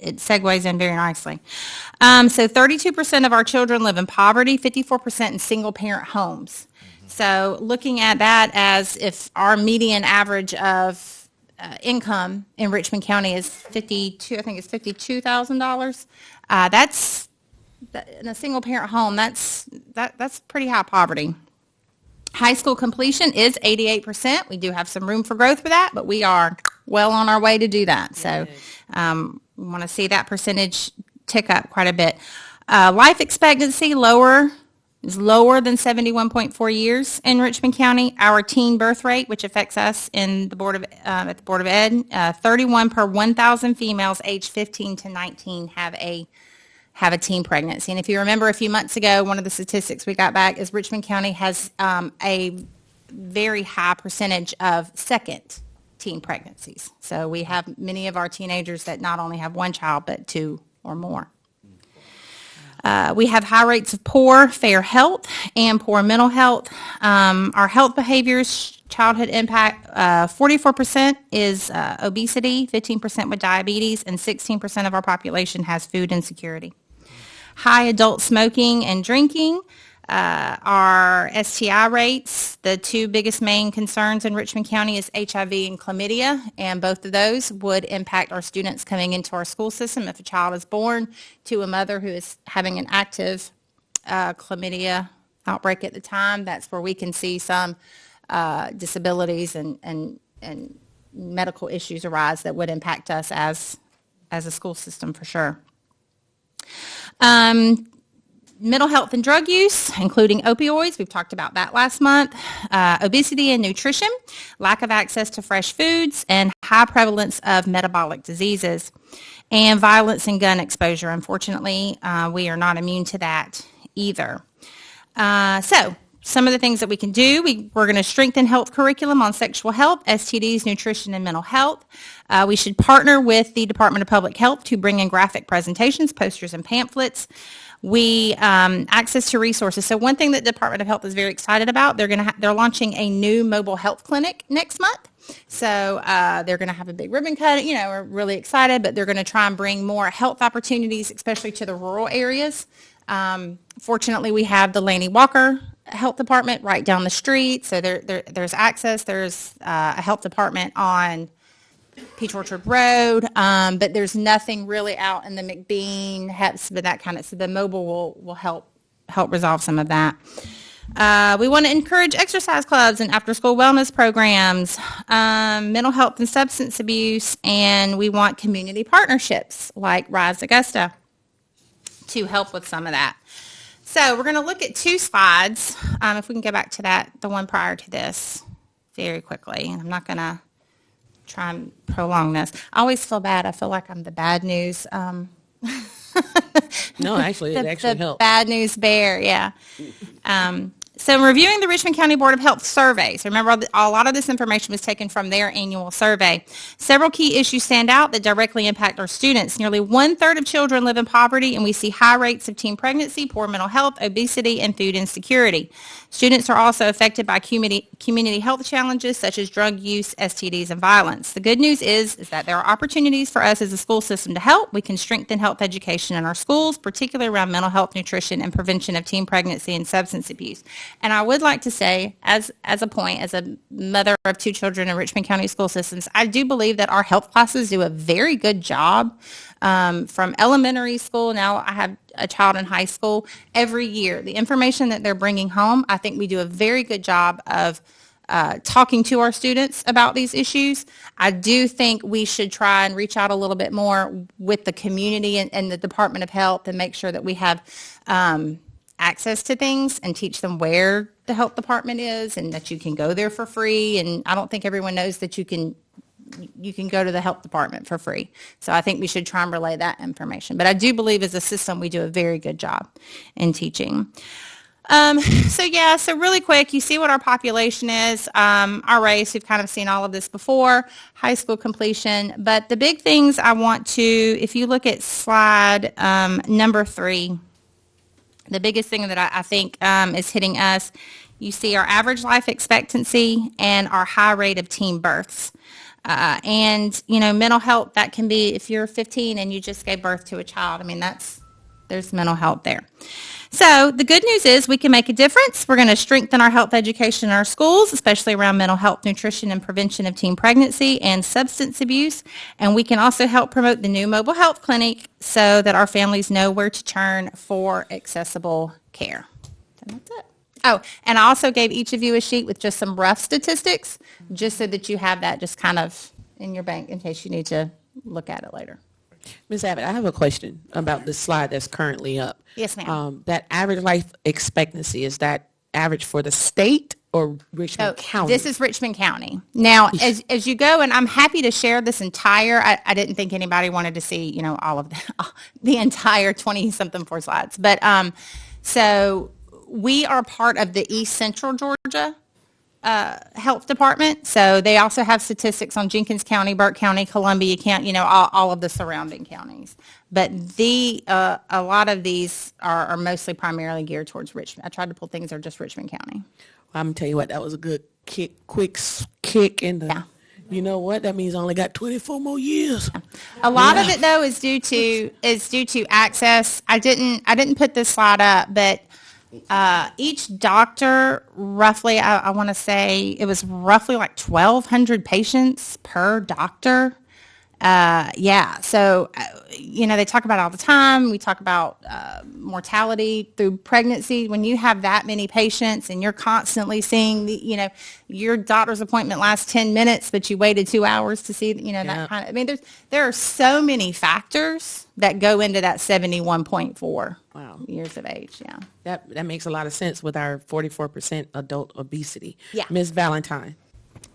It segues in very nicely. So 32% of our children live in poverty, 54% in single-parent homes. So looking at that as if our median average of income in Richmond County is $52,000. That's in a single-parent home. That's pretty high poverty. High school completion is 88%. We do have some room for growth for that, but we are well on our way to do that. So we want to see that percentage tick up quite a bit. Life expectancy is lower than 71.4 years in Richmond County. Our teen birth rate, which affects us in the at the Board of Ed, 31 per 1,000 females aged 15 to 19 have a teen pregnancy. And if you remember a few months ago, one of the statistics we got back is Richmond County has a very high percentage of second teen pregnancies. So we have many of our teenagers that not only have one child, but two or more. We have high rates of poor fair health and poor mental health. Our health behaviors, childhood impact, 44% is obesity, 15% with diabetes, and 16% of our population has food insecurity. High adult smoking and drinking. Our STI rates, the two biggest main concerns in Richmond County is HIV and chlamydia, and both of those would impact our students coming into our school system. If a child is born to a mother who is having an active chlamydia outbreak at the time, that's where we can see some disabilities and medical issues arise that would impact us as a school system for sure. Mental health and drug use, including opioids. We've talked about that last month. Obesity and nutrition, lack of access to fresh foods, and high prevalence of metabolic diseases. And violence and gun exposure. Unfortunately, we are not immune to that either. So some of the things that we can do, we're going to strengthen health curriculum on sexual health, STDs, nutrition, and mental health. We should partner with the Department of Public Health to bring in graphic presentations, posters, and pamphlets. We access to resources. So one thing that the Department of Health is very excited about, they're launching a new mobile health clinic next month. So they're going to have a big ribbon cut. We're really excited, but they're going to try and bring more health opportunities, especially to the rural areas. Fortunately, we have the Laney Walker Health Department right down the street. So there's access. There's a health department on Peach Orchard Road, but there's nothing really out in the McBean, Hepzibah, that kind of. So the mobile will help resolve some of that. We want to encourage exercise clubs and after-school wellness programs, mental health and substance abuse, and we want community partnerships like Rise Augusta to help with some of that. So we're going to look at 2 slides. If we can go back to that, the one prior to this, very quickly. And I'm not going to try and prolong this. I always feel bad. I feel like I'm the bad news. No, actually, it actually the helps. Bad news bear, yeah. So reviewing the Richmond County Board of Health survey. So remember, a lot of this information was taken from their annual survey. Several key issues stand out that directly impact our students. Nearly 1/3 of children live in poverty, and we see high rates of teen pregnancy, poor mental health, obesity, and food insecurity. Students are also affected by community health challenges such as drug use, STDs, and violence. The good news is that there are opportunities for us as a school system to help. We can strengthen health education in our schools, particularly around mental health, nutrition, and prevention of teen pregnancy and substance abuse. And I would like to say, as a mother of 2 children in Richmond County school systems, I do believe that our health classes do a very good job from elementary school. Now I have a child in high school. Every year, the information that they're bringing home, I think we do a very good job of talking to our students about these issues. I do think we should try and reach out a little bit more with the community and the Department of Health and make sure that we have access to things and teach them where the health department is and that you can go there for free. And I don't think everyone knows that you can go to the health department for free. So I think we should try and relay that information. But I do believe as a system we do a very good job in teaching. So really quick, you see what our population is, our race. We've kind of seen all of this before, high school completion. But the big things I want to, if you look at slide number 3, the biggest thing that I think is hitting us, you see our average life expectancy and our high rate of teen births. And mental health, that can be if you're 15 and you just gave birth to a child. I mean, there's mental health there. So the good news is we can make a difference. We're going to strengthen our health education in our schools, especially around mental health, nutrition, and prevention of teen pregnancy and substance abuse. And we can also help promote the new mobile health clinic so that our families know where to turn for accessible care. And that's it. Oh, and I also gave each of you a sheet with just some rough statistics, just so that you have that just kind of in your bank in case you need to look at it later. Ms. Abbott, I have a question about the slide that's currently up. Yes, ma'am. That average life expectancy, is that average for the state or Richmond County? This is Richmond County. Now, as you go, and I'm happy to share this entire, I didn't think anybody wanted to see, all of the entire 20-something 4 slides. But so we are part of the East Central Georgia Health Department. So they also have statistics on Jenkins County, Burke County, Columbia County, all of the surrounding counties. But a lot of these are mostly primarily geared towards Richmond. I tried to pull things that are just Richmond County. Well, I'm going to tell you what, that was a good quick kick in the... Yeah. You know what? That means I only got 24 more years. A lot of it, though, is due to access. I didn't put this slide up, but each doctor, roughly, I want to say it was roughly like 1,200 patients per doctor. So, they talk about it all the time. We talk about mortality through pregnancy. When you have that many patients and you're constantly seeing, your doctor's appointment lasts 10 minutes, but you waited 2 hours to see, that kind of, I mean, there are so many factors that go into that 71.4 years of age. Yeah. That makes a lot of sense with our 44% adult obesity. Yeah. Ms. Valentine.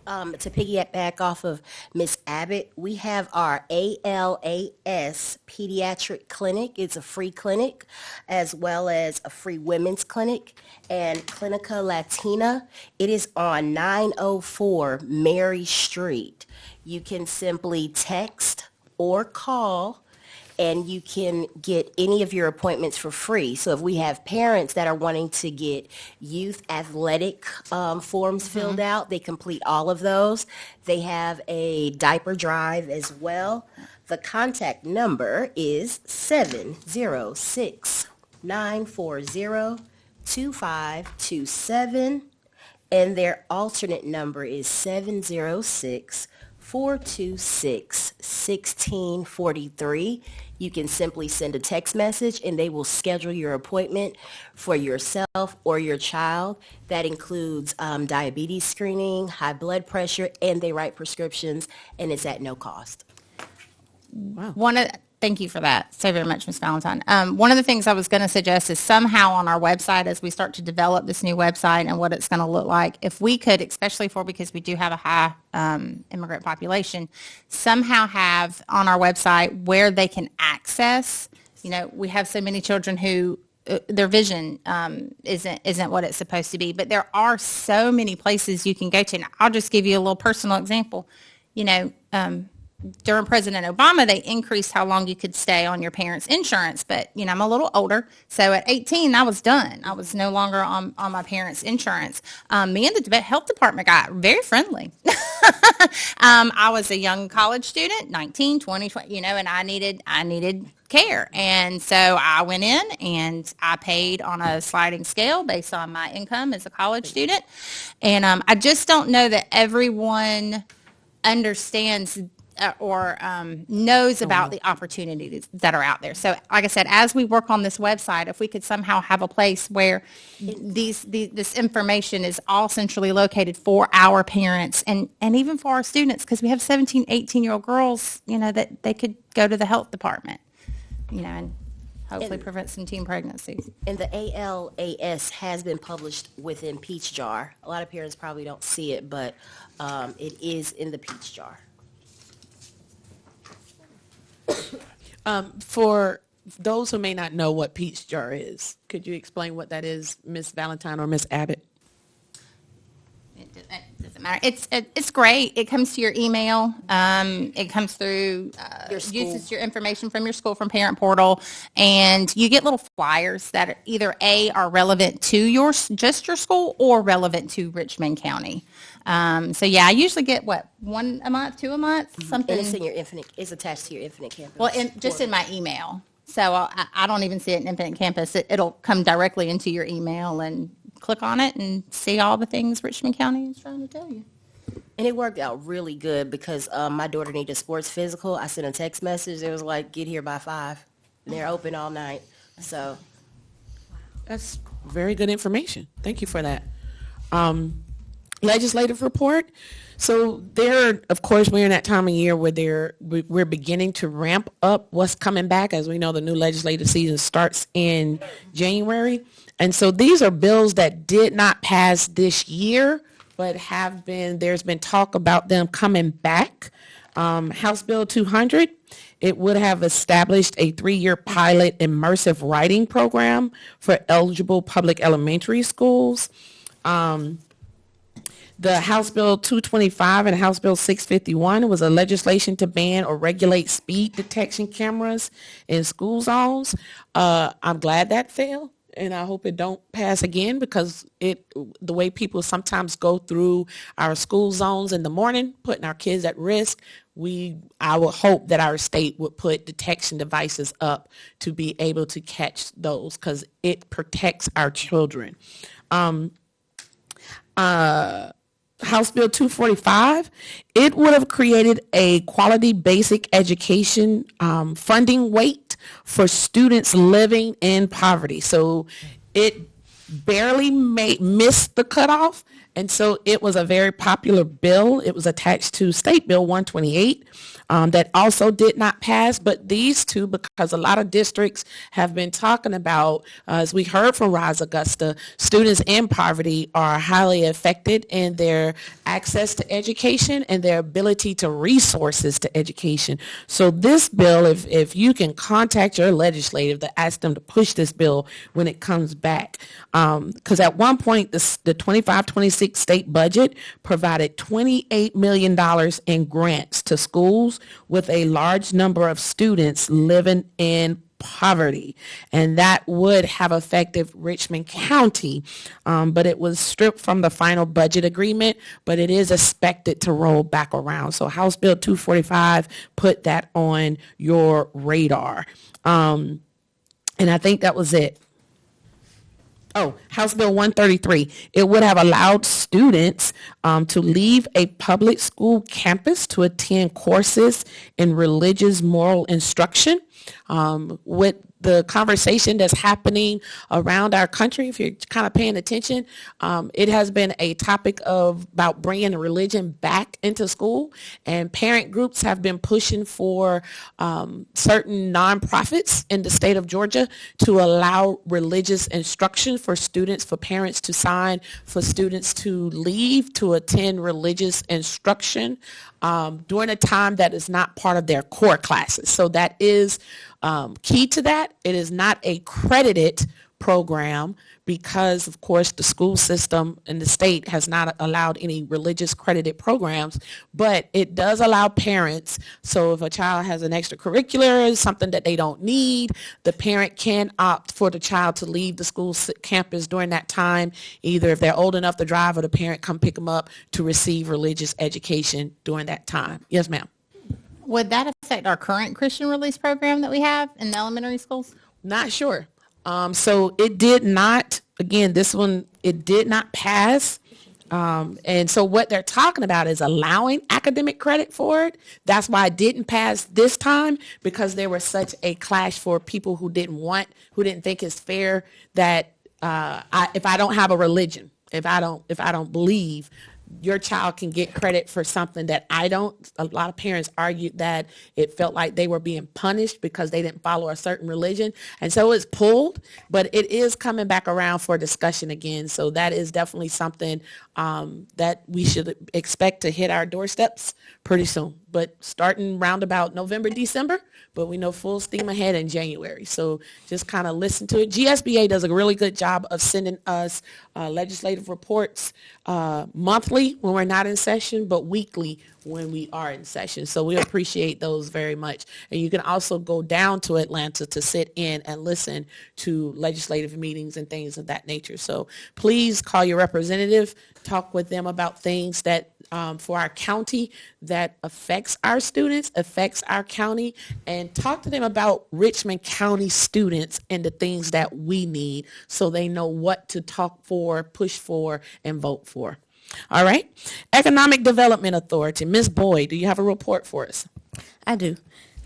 To piggyback off of Miss Abbott, we have our ALAS Pediatric Clinic. It's a free clinic as well as a free women's clinic. And Clinica Latina, it is on 904 Mary Street. You can simply text or call and you can get any of your appointments for free. So if we have parents that are wanting to get youth athletic forms filled out, they complete all of those. They have a diaper drive as well. The contact number is 706-940-2527, and their alternate number is 706-426-1643. You can simply send a text message and they will schedule your appointment for yourself or your child. That includes diabetes screening, high blood pressure, and they write prescriptions, and it's at no cost. Wow. Thank you for that so very much, Ms. Valentine. One of the things I was going to suggest is somehow on our website, as we start to develop this new website and what it's going to look like, if we could, especially because we do have a high immigrant population, somehow have on our website where they can access. We have so many children who their vision isn't what it's supposed to be, but there are so many places you can go to. And I'll just give you a little personal example. During President Obama, they increased how long you could stay on your parents' insurance. But, I'm a little older. So at 18, I was done. I was no longer on my parents' insurance. Me and the health department got very friendly. I was a young college student, 19, 20, and I needed care. And so I went in and I paid on a sliding scale based on my income as a college student. And I just don't know that everyone understands or knows about the opportunities that are out there. So like I said, as we work on this website, if we could somehow have a place where this information is all centrally located for our parents and even for our students, because we have 17, 18-year-old girls, that they could go to the health department, and hopefully prevent some teen pregnancies. And the ALAS has been published within Peach Jar. A lot of parents probably don't see it, but it is in the Peach Jar. For those who may not know what Peach Jar is, could you explain what that is, Ms. Valentine or Ms. Abbott? It doesn't matter. It's great. It comes to your email. It comes through uses your information from your school, from Parent Portal, and you get little flyers that are either are relevant to just your school or relevant to Richmond County. So yeah, I usually get one a month, two a month, something. And it's attached to your Infinite Campus. Well, just in my email. So I don't even see it in Infinite Campus. It'll come directly into your email and click on it and see all the things Richmond County is trying to tell you. And it worked out really good because my daughter needed a sports physical. I sent a text message. It was like, get here by 5. And they're open all night. So that's very good information. Thank you for that. Legislative report. So of course, we're in that time of year where we're beginning to ramp up what's coming back. As we know, the new legislative season starts in January. And so these are bills that did not pass this year, but there's been talk about them coming back. House Bill 200, it would have established a 3-year pilot immersive writing program for eligible public elementary schools. The House Bill 225 and House Bill 651 was a legislation to ban or regulate speed detection cameras in school zones. I'm glad that failed, and I hope it don't pass again because the way people sometimes go through our school zones in the morning, putting our kids at risk, I would hope that our state would put detection devices up to be able to catch those because it protects our children. House Bill 245, it would have created a quality basic education funding weight for students living in poverty. So it barely missed the cutoff, And so it was a very popular bill. It was attached to State Bill 128 that also did not pass. But these two, because a lot of districts have been talking about, as we heard from Rise Augusta, students in poverty are highly affected in their access to education and their ability to resources to education. So this bill, if you can contact your legislative to ask them to push this bill when it comes back, because at one point the 25-26 state budget provided $28 million in grants to schools with a large number of students living in poverty, and that would have affected Richmond County, but it was stripped from the final budget agreement, but it is expected to roll back around. So House Bill 245, put that on your radar. And I think that was it. Oh, House Bill 133. It would have allowed students to leave a public school campus to attend courses in religious moral instruction. With the conversation that's happening around our country, if you're kind of paying attention, it has been a topic about bringing religion back into school, and parent groups have been pushing for certain nonprofits in the state of Georgia to allow religious instruction for students, for parents to sign, for students to leave to attend religious instruction during a time that is not part of their core classes. So that is key to that. It is not a credited program because, of course, the school system in the state has not allowed any religious credited programs, but it does allow parents. So if a child has an extracurricular, something that they don't need, the parent can opt for the child to leave the school campus during that time, either if they're old enough to drive or the parent come pick them up to receive religious education during that time. Yes, ma'am. Would that affect our current Christian release program that we have in the elementary schools? Not sure. So it did not, again, this one, it did not pass. And so what they're talking about is allowing academic credit for it. That's why it didn't pass this time, because there was such a clash for people who didn't think it's fair that if I don't have a religion, if I don't believe, your child can get credit for something that I don't. A lot of parents argued that it felt like they were being punished because they didn't follow a certain religion. And so it's pulled, but it is coming back around for discussion again. So that is definitely something that we should expect to hit our doorsteps pretty soon. But starting round about November, December, but we know full steam ahead in January. So just kind of listen to it. GSBA does a really good job of sending us legislative reports monthly when we're not in session, but weekly when we are in session. So we appreciate those very much. And you can also go down to Atlanta to sit in and listen to legislative meetings and things of that nature. So please call your representative, talk with them about things that for our county that affects our students, affects our county, and talk to them about Richmond County students and the things that we need so they know what to talk for, push for, and vote for. All right. Economic Development Authority. Ms. Boyd, do you have a report for us? I do.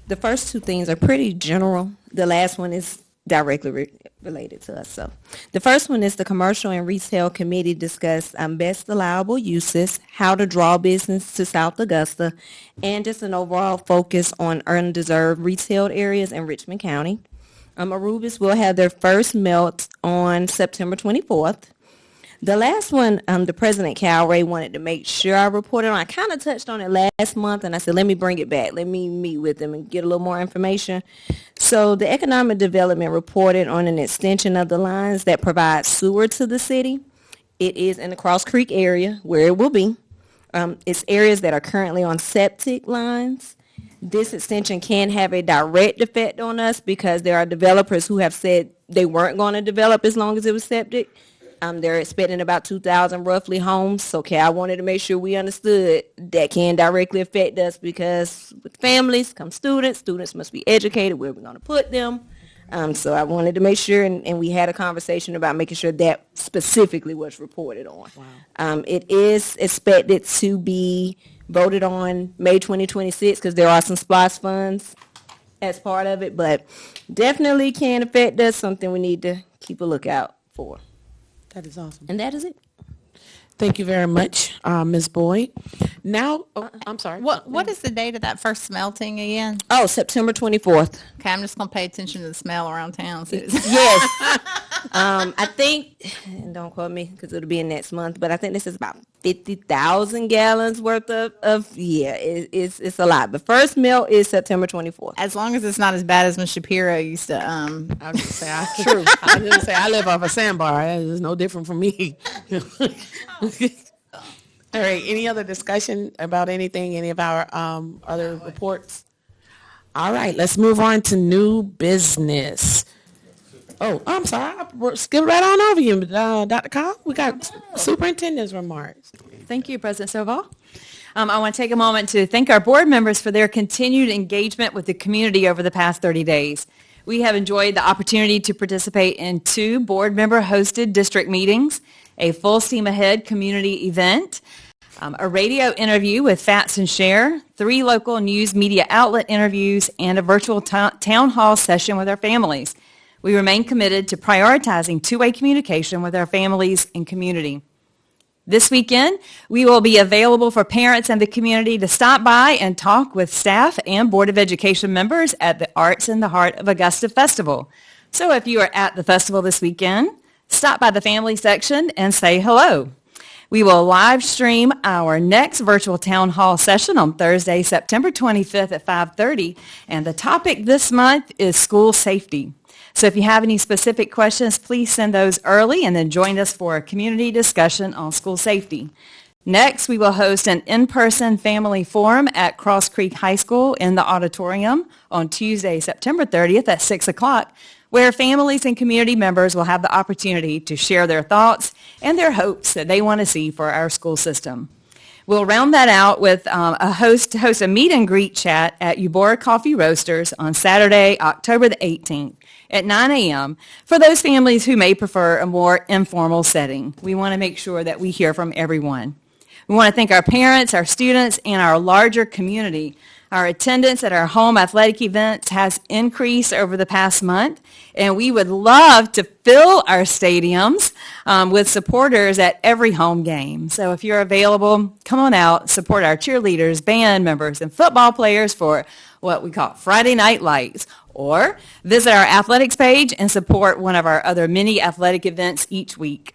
The first two things are pretty general. The last one is directly related to us. So the first one is the Commercial and Retail Committee discussed best allowable uses, how to draw business to South Augusta, and just an overall focus on undeserved retail areas in Richmond County. Arubis will have their first melt on September 24th. The last one, the President Calray wanted to make sure I reported on. I kind of touched on it last month, and I said, let me bring it back. Let me meet with them and get a little more information. So the Economic Development reported on an extension of the lines that provide sewer to the city. It is in the Cross Creek area where it will be. It's areas that are currently on septic lines. This extension can have a direct effect on us because there are developers who have said they weren't going to develop as long as it was septic. They're expecting about 2,000 roughly homes. So, I wanted to make sure we understood that can directly affect us because with families come students. Students must be educated where we're going to put them. So I wanted to make sure, and we had a conversation about making sure that specifically was reported on. Wow. It is expected to be voted on May 2026 because there are some SPLOST funds as part of it, but definitely can affect us, something we need to keep a lookout for. That is awesome. And that is it. Thank you very much, Ms. Boyd. Now, I'm sorry. What is the date of that first melting again? Oh, September 24th. Okay, I'm just going to pay attention to the smell around town. Yes. I think, and don't quote me because it'll be in next month, but I think this is about 50,000 gallons worth it's a lot. The first melt is September 24th. As long as it's not as bad as Ms. Shapiro used to. I was just say, true. I was just say I live off a sandbar. It's no different from me. All right. Any other discussion about anything? Any of our other reports? All right. Let's move on to new business. Oh, I'm sorry. I skipped right on over you, Dr. Cobb. We got superintendent's remarks. Thank you, President Stovall. I want to take a moment to thank our board members for their continued engagement with the community over the past 30 days. We have enjoyed the opportunity to participate in 2 board member hosted district meetings, a full steam ahead community event, a radio interview with Fats and Share, 3 local news media outlet interviews, and a virtual town hall session with our families. We remain committed to prioritizing two-way communication with our families and community. This weekend, we will be available for parents and the community to stop by and talk with staff and Board of Education members at the Arts in the Heart of Augusta Festival. So if you are at the festival this weekend, stop by the family section and say hello. We will live stream our next virtual town hall session on Thursday, September 25th at 5:30, and the topic this month is school safety. So if you have any specific questions, please send those early and then join us for a community discussion on school safety. Next, we will host an in-person family forum at Cross Creek High School in the auditorium on Tuesday, September 30th at 6 o'clock, where families and community members will have the opportunity to share their thoughts and their hopes that they want to see for our school system. We'll round that out with to host a meet and greet chat at Eubora Coffee Roasters on Saturday, October the 18th at 9 a.m. for those families who may prefer a more informal setting. We want to make sure that we hear from everyone. We want to thank our parents, our students, and our larger community. Our attendance at our home athletic events has increased over the past month, and we would love to fill our stadiums with supporters at every home game. So if you're available, come on out, support our cheerleaders, band members, and football players for what we call Friday Night Lights, or visit our athletics page and support one of our other mini athletic events each week.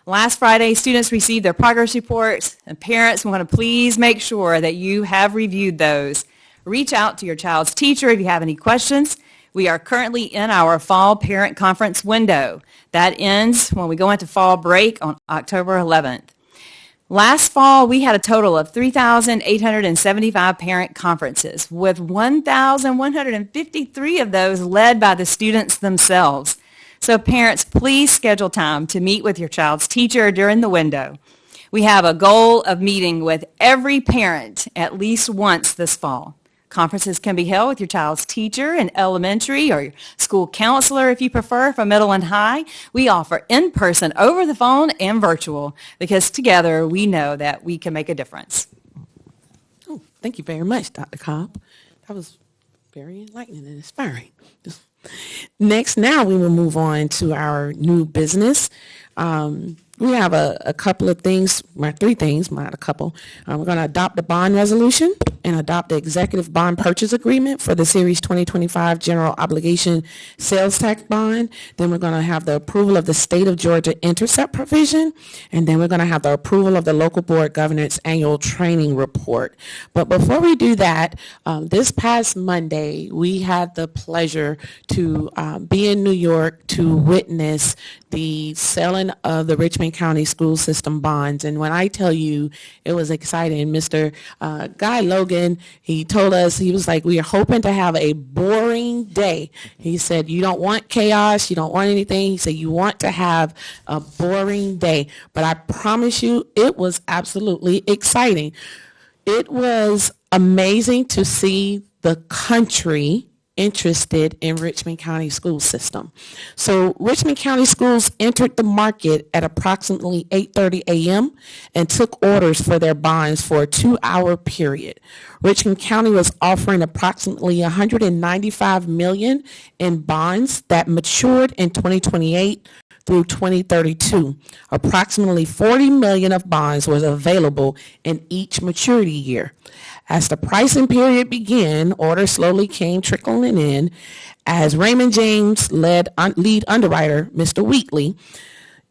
Last Friday, students received their progress reports, and parents want to please make sure that you have reviewed those. Reach out to your child's teacher if you have any questions. We are currently in our fall parent conference window. That ends when we go into fall break on October 11th. Last fall, we had a total of 3,875 parent conferences, with 1,153 of those led by the students themselves. So parents, please schedule time to meet with your child's teacher during the window. We have a goal of meeting with every parent at least once this fall. Conferences can be held with your child's teacher in elementary or your school counselor if you prefer for middle and high. We offer in-person, over the phone, and virtual because together we know that we can make a difference. Oh, thank you very much, Dr. Cobb. That was very enlightening and inspiring. Next, now we will move on to our new business. We have a couple of things, 3 things, not a couple. We're going to adopt the bond resolution and adopt the executive bond purchase agreement for the Series 2025 General Obligation Sales Tax Bond. Then we're going to have the approval of the State of Georgia Intercept provision. And then we're going to have the approval of the Local Board Governance Annual Training Report. But before we do that, this past Monday, we had the pleasure to be in New York to witness the selling of the Richmond County School System bonds. And when I tell you it was exciting, Mr. Guy Logan, he told us, he was like, we are hoping to have a boring day. He said, you don't want chaos, you don't want anything. He said, you want to have a boring day. But I promise you, it was absolutely exciting. It was amazing to see the country interested in Richmond County School System. So Richmond County Schools entered the market at approximately 8:30 a.m. and took orders for their bonds for a 2-hour period. Richmond County was offering approximately $195 million in bonds that matured in 2028, through 2032. Approximately $40 million of bonds was available in each maturity year. As the pricing period began, orders slowly came trickling in as Raymond James lead underwriter, Mr. Wheatley,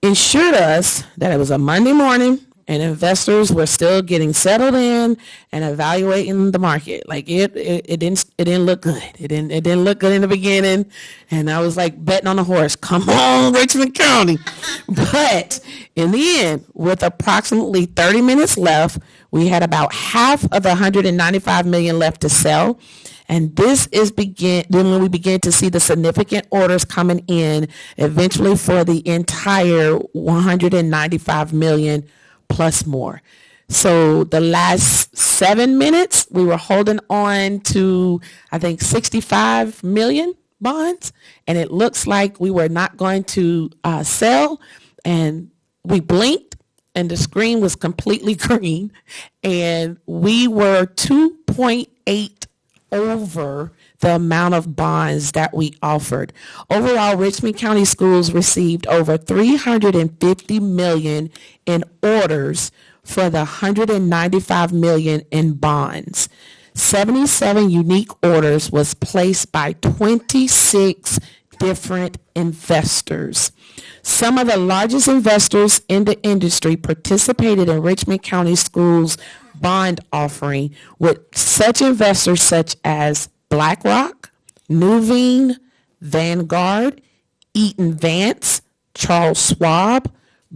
ensured us that it was a Monday morning and investors were still getting settled in and evaluating the market. Like it didn't look good. It didn't look good in the beginning, and I was like betting on a horse. Come on, Richmond County! But in the end, with approximately 30 minutes left, we had about half of the $195 million left to sell. And this is when we began to see the significant orders coming in eventually for the entire $195 million plus more. So the last 7 minutes, we were holding on to, I think, 65 million bonds. And it looks like we were not going to sell. And we blinked and the screen was completely green. And we were 2.8 over the amount of bonds that we offered. Overall, Richmond County Schools received over $350 million in orders for the $195 million in bonds. 77 unique orders was placed by 26 different investors. Some of the largest investors in the industry participated in Richmond County Schools bond offering, with such investors such as BlackRock, Nuveen, Vanguard, Eaton Vance, Charles Schwab,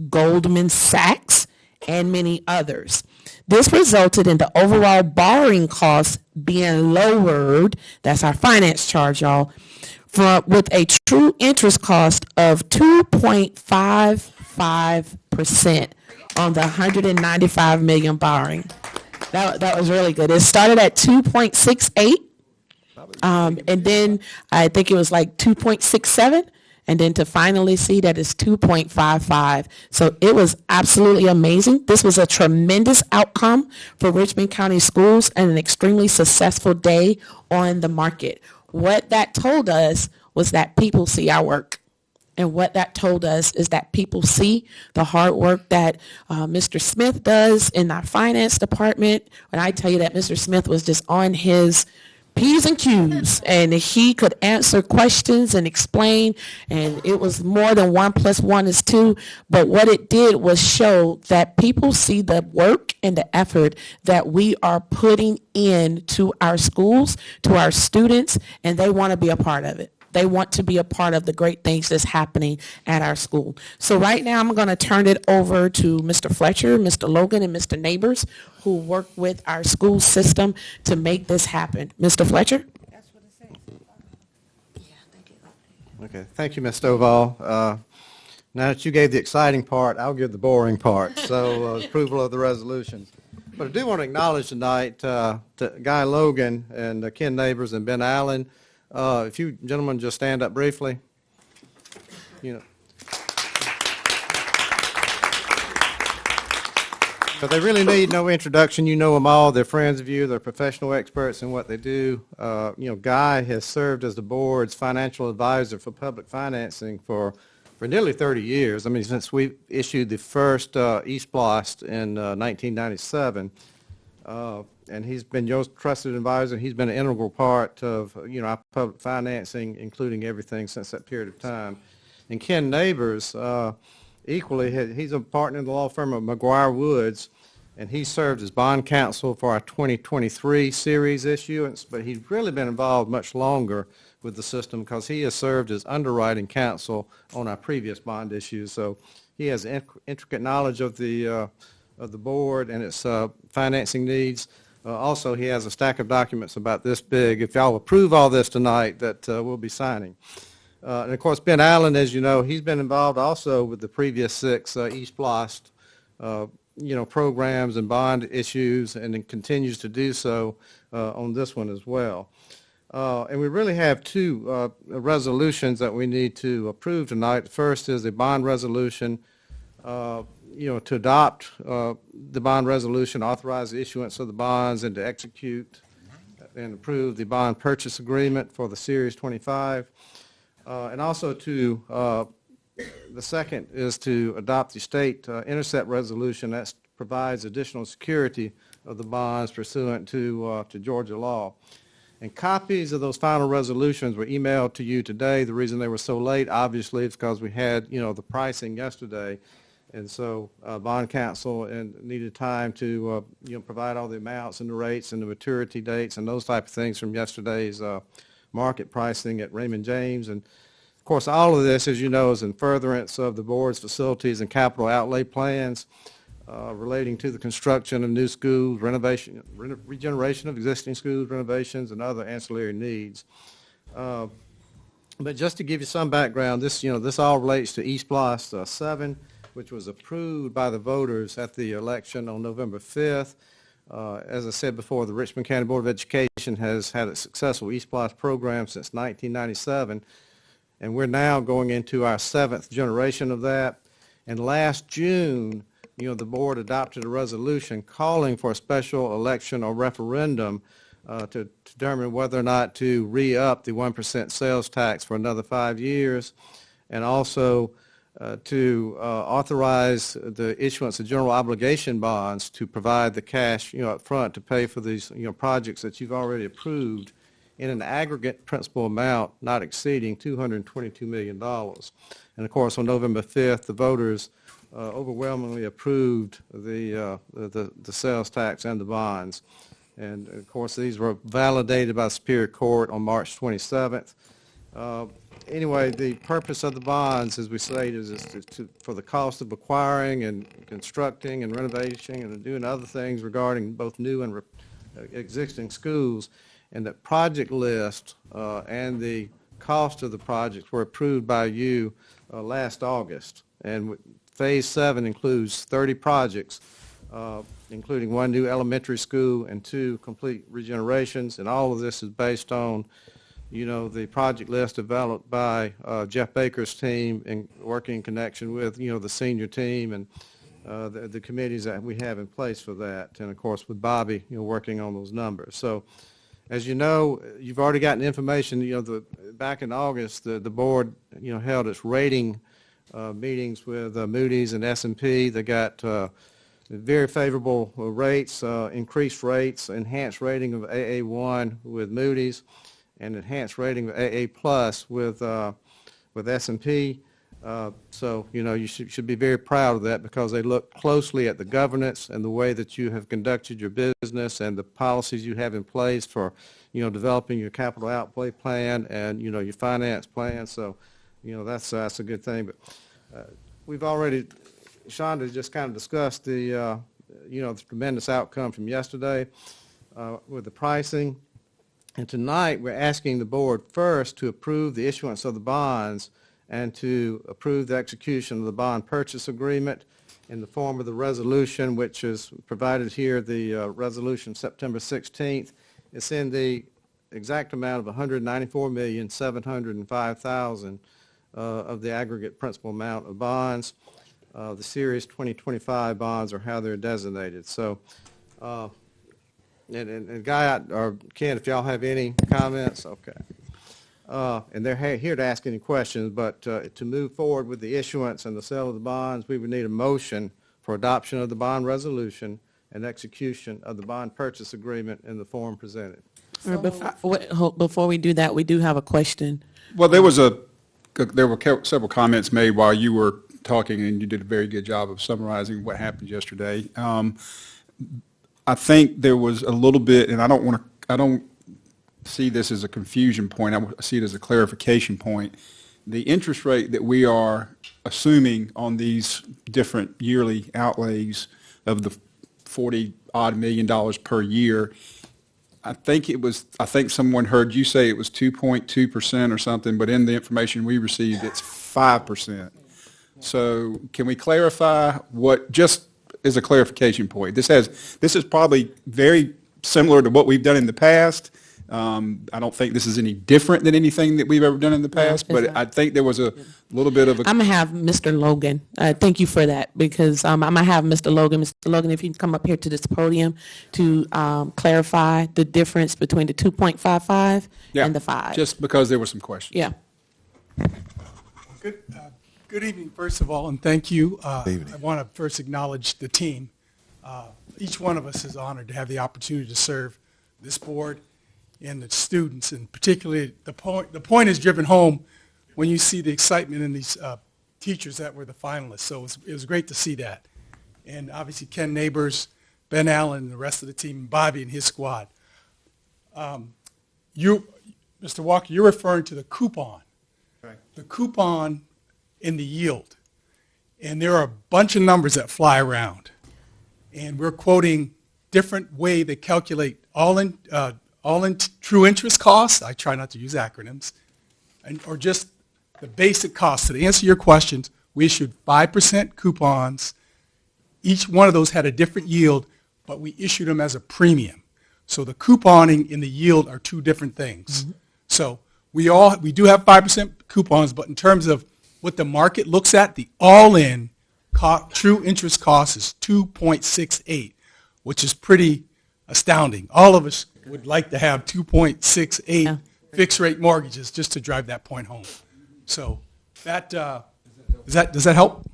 Goldman Sachs, and many others. This resulted in the overall borrowing cost being lowered, that's our finance charge, y'all, with a true interest cost of 2.55% on the $195 million borrowing. That was really good. It started at 2.68, and then I think it was like 2.67, and then to finally see that it's 2.55. So it was absolutely amazing. This was a tremendous outcome for Richmond County Schools and an extremely successful day on the market. What that told us was that people see our work. And what that told us is that people see the hard work that Mr. Smith does in our finance department. When I tell you that Mr. Smith was just on his P's and Q's, and he could answer questions and explain, and it was more than 1 + 1 is 2. But what it did was show that people see the work and the effort that we are putting into our schools, to our students, and they want to be a part of it. They want to be a part of the great things that's happening at our school. So right now I'm going to turn it over to Mr. Fletcher, Mr. Logan, and Mr. Neighbors, who work with our school system to make this happen. Mr. Fletcher? Okay, thank you, Ms. Stovall. Now that you gave the exciting part, I'll give the boring part. So approval of the resolutions. But I do want to acknowledge tonight to Guy Logan and Ken Neighbors and Ben Allen. If you gentlemen just stand up briefly. But they really need no introduction. You know them all. They're friends of you. They're professional experts in what they do. Guy has served as the board's financial advisor for public financing for nearly 30 years. I mean, since we issued the first East Blast in 1997. And he's been your trusted advisor. He's been an integral part of, our public financing, including everything since that period of time. And Ken Neighbors, equally, he's a partner in the law firm of McGuire Woods, and he served as bond counsel for our 2023 series issuance, but he's really been involved much longer with the system because he has served as underwriting counsel on our previous bond issues. So he has intricate knowledge of the board and its financing needs. Also, he has a stack of documents about this big. If y'all approve all this tonight, that we'll be signing. And of course, Ben Allen, as you know, he's been involved also with the previous 6 East Blast, programs and bond issues, and then continues to do so on this one as well. And we really have 2 resolutions that we need to approve tonight. The first is a bond resolution to adopt the bond resolution, authorize the issuance of the bonds, and to execute and approve the bond purchase agreement for the Series 25, and also to The second is to adopt the state intercept resolution that provides additional security of the bonds pursuant to Georgia law. And copies of those final resolutions were emailed to you today. The reason they were so late, obviously, is because we had, the pricing yesterday. And so bond counsel needed time to, provide all the amounts and the rates and the maturity dates and those type of things from yesterday's market pricing at Raymond James. And of course, all of this, as you know, is in furtherance of the board's facilities and capital outlay plans relating to the construction of new schools, regeneration of existing schools, renovations, and other ancillary needs. But just to give you some background, this all relates to East Plus 7, which was approved by the voters at the election on November 5th. As I said before, the Richmond County Board of Education has had a successful East Plus program since 1997, and we're now going into our 7th generation of that. And last June, the board adopted a resolution calling for a special election or referendum to determine whether or not to re-up the 1% sales tax for another 5 years, and also to authorize the issuance of general obligation bonds to provide the cash, up front to pay for these, projects that you've already approved in an aggregate principal amount not exceeding $222 million. And of course, on November 5th, the voters overwhelmingly approved the sales tax and the bonds. And of course, these were validated by the Superior Court on March 27th. Anyway, the purpose of the bonds, as we stated, is for the cost of acquiring and constructing and renovating and doing other things regarding both new and existing schools. And that project list and the cost of the projects were approved by you last August. And Phase 7 includes 30 projects, including 1 new elementary school and 2 complete regenerations. And all of this is based on the project list developed by Jeff Baker's team and working in connection with, the senior team and the committees that we have in place for that. And of course, with Bobby, working on those numbers. So, as you know, you've already gotten information, back in August, the board, held its rating meetings with Moody's and S&P. They got very favorable rates, increased rates, enhanced rating of AA1 with Moody's, and enhanced rating of AA plus with S&P. So, you should be very proud of that because they look closely at the governance and the way that you have conducted your business and the policies you have in place for, developing your capital outlay plan and, your finance plan. So, that's a good thing. But we've already, Shonda just kind of discussed the, the tremendous outcome from yesterday with the pricing. And tonight, we're asking the board first to approve the issuance of the bonds and to approve the execution of the bond purchase agreement in the form of the resolution, which is provided here, the resolution September 16th. It's in the exact amount of $194,705,000 of the aggregate principal amount of bonds. The Series 2025 bonds are how they're designated. So, and Guy or Ken, if y'all have any comments, okay. And they're here to ask any questions, but to move forward with the issuance and the sale of the bonds, we would need a motion for adoption of the bond resolution and execution of the bond purchase agreement in the form presented. Before we do that, we do have a question. Well, there were several comments made while you were talking, and you did a very good job of summarizing what happened yesterday. I think there was a little bit, and I don't see this as a confusion point. I see it as a clarification point. The interest rate that we are assuming on these different yearly outlays of the $40-odd million per year, I think someone heard you say it was 2.2% or something, but in the information we received, it's 5%. So can we clarify just as a clarification point? This is probably very similar to what we've done in the past. I don't think this is any different than anything that we've ever done in the past, but I think there was a little bit of a... I'm going to have Mr. Logan. Thank you for that, because I'm going to have Mr. Logan. Mr. Logan, if you can come up here to this podium to clarify the difference between the 2.55 and the 5. Just because there were some questions. Yeah. Good Good evening, first of all, and thank you. evening. I want to first acknowledge the team. Each one of us is honored to have the opportunity to serve this board and the students, and particularly the point is driven home when you see the excitement in these teachers that were the finalists. So it was great to see that. And obviously Ken Neighbors, Ben Allen, and the rest of the team, Bobby and his squad. Mr. Walker, you're referring to the coupon. Right. The coupon in the yield. And there are a bunch of numbers that fly around. And we're quoting different way they calculate all in true interest costs. I try not to use acronyms. Or just the basic costs. So to answer your questions, we issued 5% coupons. Each one of those had a different yield, but we issued them as a premium. So the couponing and the yield are two different things. Mm-hmm. So we do have 5% coupons, but in terms of what the market looks at, the all-in true interest cost is 2.68, which is pretty astounding. All of us would like to have 2.68 fixed rate mortgages just to drive that point home. So that does that help?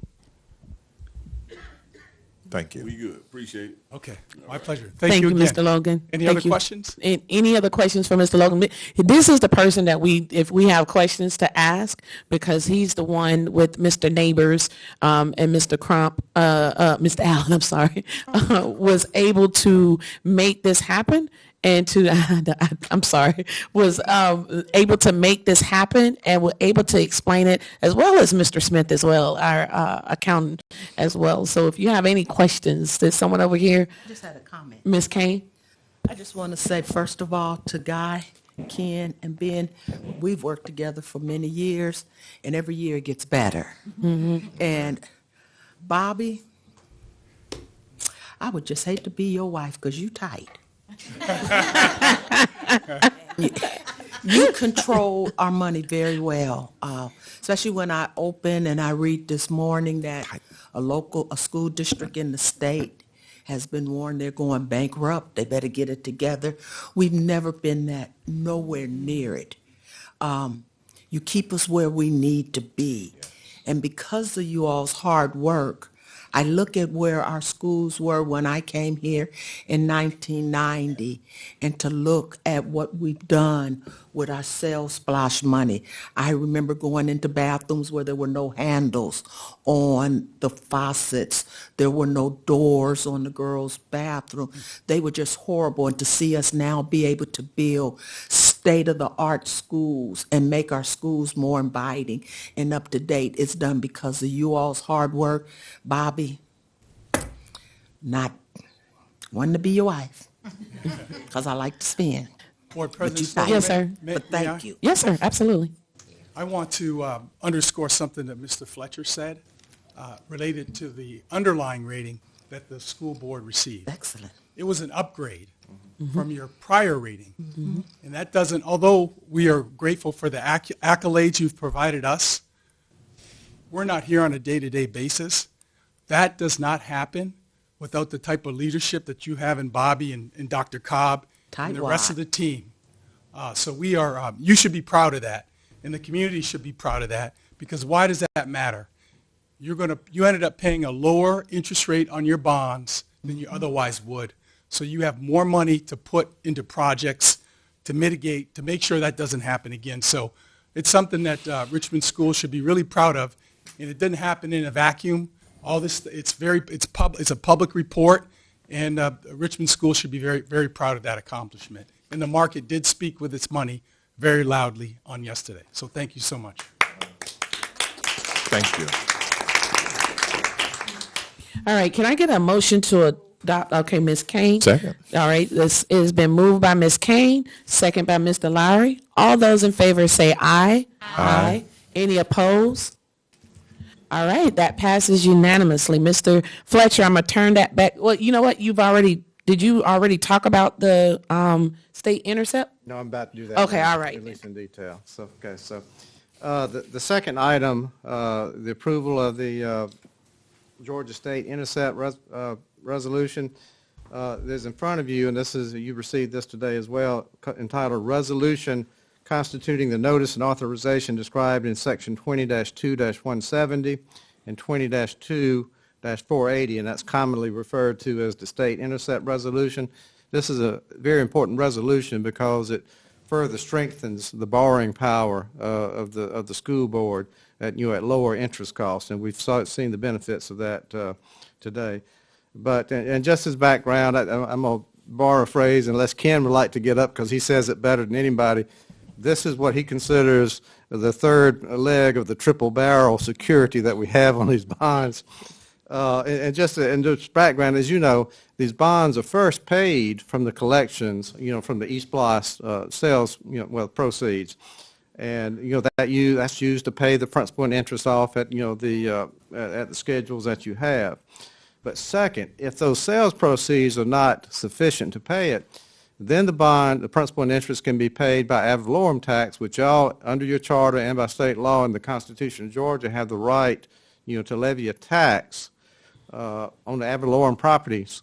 Thank you. We good. Appreciate it. Okay. My pleasure. Thank Thank you you, again. Mr. Logan. Any Thank other you. questions? Any other questions for Mr. Logan? This is the person that if we have questions to ask, because he's the one with Mr. Neighbors and Mr. Crump, Mr. Allen, I'm sorry, was able to make this happen. And was able to make this happen and were able to explain it, as well as Mr. Smith as well, our accountant as well. So if you have any questions, there's someone over here. I just had a comment. Ms. Kane? I just want to say, first of all, to Guy, Ken, and Ben, we've worked together for many years, and every year it gets better. Mm-hmm. And Bobby, I would just hate to be your wife because you tight. You control our money very well, especially when I open and I read this morning that a school district in the state has been warned they're going bankrupt. They better get it together. We've never been nowhere near it. You keep us where we need to be. And because of you all's hard work, I look at where our schools were when I came here in 1990, and to look at what we've done with our sales splash money. I remember going into bathrooms where there were no handles on the faucets. There were no doors on the girls' bathroom. They were just horrible. And to see us now be able to build state-of-the-art schools and make our schools more inviting and up to date, it's done because of you all's hard work. Bobby, not wanting to be your wife, because I like to spend. Board But President you Sullivan, Yes, sir. But thank you. Yes, sir, absolutely. I want to underscore something that Mr. Fletcher said related to the underlying rating that the school board received. Excellent. It was an upgrade from your prior rating. And that doesn't, although we are grateful for the accolades you've provided us, we're not here on a day-to-day basis. That does not happen without the type of leadership that you have in Bobby and Dr. Cobb and the rest of the team. So we are, you should be proud of that, and the community should be proud of that, because why does that matter? You ended up paying a lower interest rate on your bonds than you otherwise would. So you have more money to put into projects to mitigate, to make sure that doesn't happen again. So it's something that Richmond schools should be really proud of, and it didn't happen in a vacuum. All this, it's a public report, and Richmond schools should be very, very proud of that accomplishment. And the market did speak with its money very loudly on yesterday. So thank you so much. Thank you. All right, can I get a motion to adopt? Okay, Ms. Kane. Second. All right, this has been moved by Ms. Kane, second by Mr. Lowry. All those in favor say aye. Aye. Any opposed? All right, that passes unanimously. Mr. Fletcher, I'm going to turn that back. Well, you know what? Did you already talk about the state intercept? No, I'm about to do that. Okay, now, all right. At least in detail. So, okay, so the second item, the approval of the Georgia State Intercept resolution, is in front of you, and you received this today as well, entitled Resolution constituting the notice and authorization described in Section 20-2-170 and 20-2-480, and that's commonly referred to as the State Intercept Resolution. This is a very important resolution because it further strengthens the borrowing power of the school board at lower interest costs, and we've seen the benefits of that today. But and just as background, I'm going to borrow a phrase, unless Ken would like to get up because he says it better than anybody. This is what he considers the third leg of the triple barrel security that we have on these bonds. And just background, as you know, these bonds are first paid from the collections, from the East Blas sales, proceeds, and that's used to pay the principal and interest off at at the schedules that you have. But second, if those sales proceeds are not sufficient to pay it, then the principal and interest can be paid by ad valorem tax, which y'all, under your charter and by state law and the Constitution of Georgia, have the right, to levy a tax on the ad valorem properties,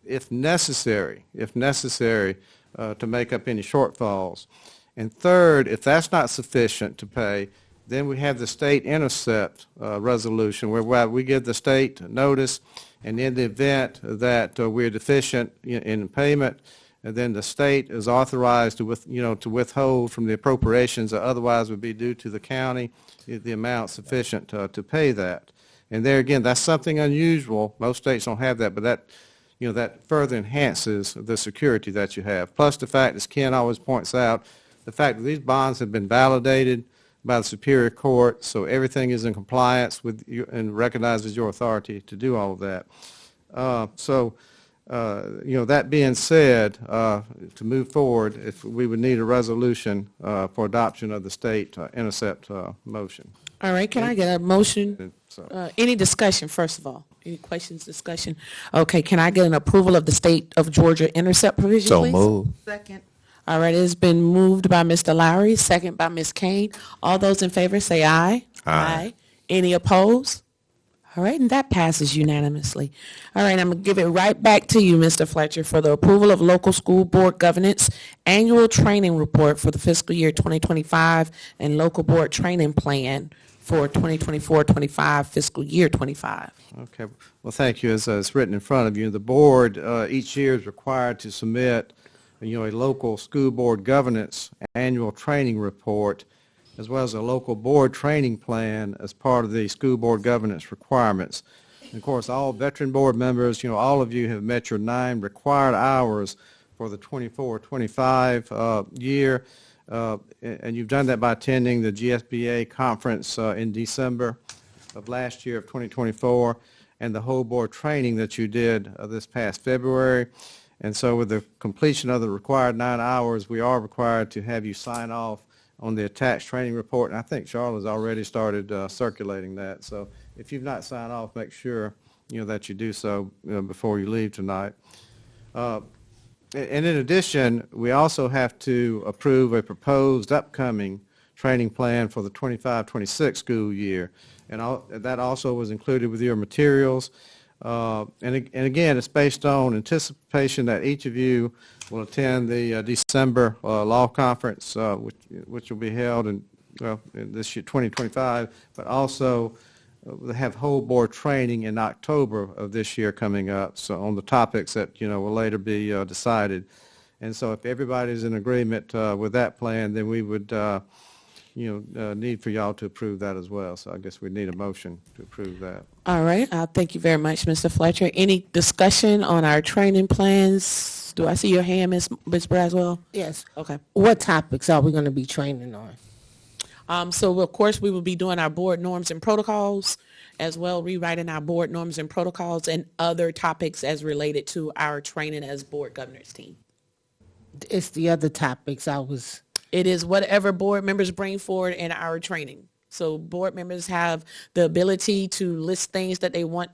if necessary, to make up any shortfalls. And third, if that's not sufficient to pay, then we have the state intercept resolution, where we give the state notice, and in the event that we're deficient in payment, and then the state is authorized to withhold from the appropriations that otherwise would be due to the county the amount sufficient to pay that. And there again, that's something unusual. Most states don't have that, but that further enhances the security that you have. Plus the fact, as Ken always points out, the fact that these bonds have been validated by the Superior Court, so everything is in compliance with you and recognizes your authority to do all of that. That being said, to move forward, if we would need a resolution for adoption of the state intercept motion. All right, can I get a motion? Any discussion, first of all? Any questions, discussion? Okay, can I get an approval of the state of Georgia intercept provision, So please? moved. Second. All right, it's been moved by Mr. Lowry, second by Ms. Kane. All those in favor say aye. Aye. Any opposed? All right, and that passes unanimously. All right, I'm going to give it right back to you, Mr. Fletcher, for the approval of local school board governance annual training report for the fiscal year 2025 and local board training plan for 2024-25 fiscal year 25. Okay. Well, thank you. As it's written in front of you, the board each year is required to submit a local school board governance annual training report, as well as a local board training plan as part of the school board governance requirements. And of course, all veteran board members, all of you have met your 9 required hours for the 24-25 year, and you've done that by attending the GSBA conference in December of last year of 2024, and the whole board training that you did this past February. And so with the completion of the required 9 hours, we are required to have you sign off on the attached training report, and I think Charlotte's already started circulating that. So if you've not signed off, make sure that you do so before you leave tonight. And in addition, we also have to approve a proposed upcoming training plan for the 25-26 school year, and that also was included with your materials. And again, it's based on anticipation that each of you will attend the December law conference, which will be held in this year, 2025, but also they have whole board training in October of this year coming up, so on the topics that will later be decided. And so if everybody's in agreement with that plan, then we would need for y'all to approve that as well. So I guess we need a motion to approve that. All right, thank you very much, Mr. Fletcher. Any discussion on our training plans? Do I see your hand, Ms. Braswell? Yes. Okay. What topics are we going to be training on? So, of course, we will be doing our board norms and protocols, as well rewriting our board norms and protocols and other topics as related to our training as board governors team. It's the other topics I was... It is whatever board members bring forward in our training. So board members have the ability to list things that they want,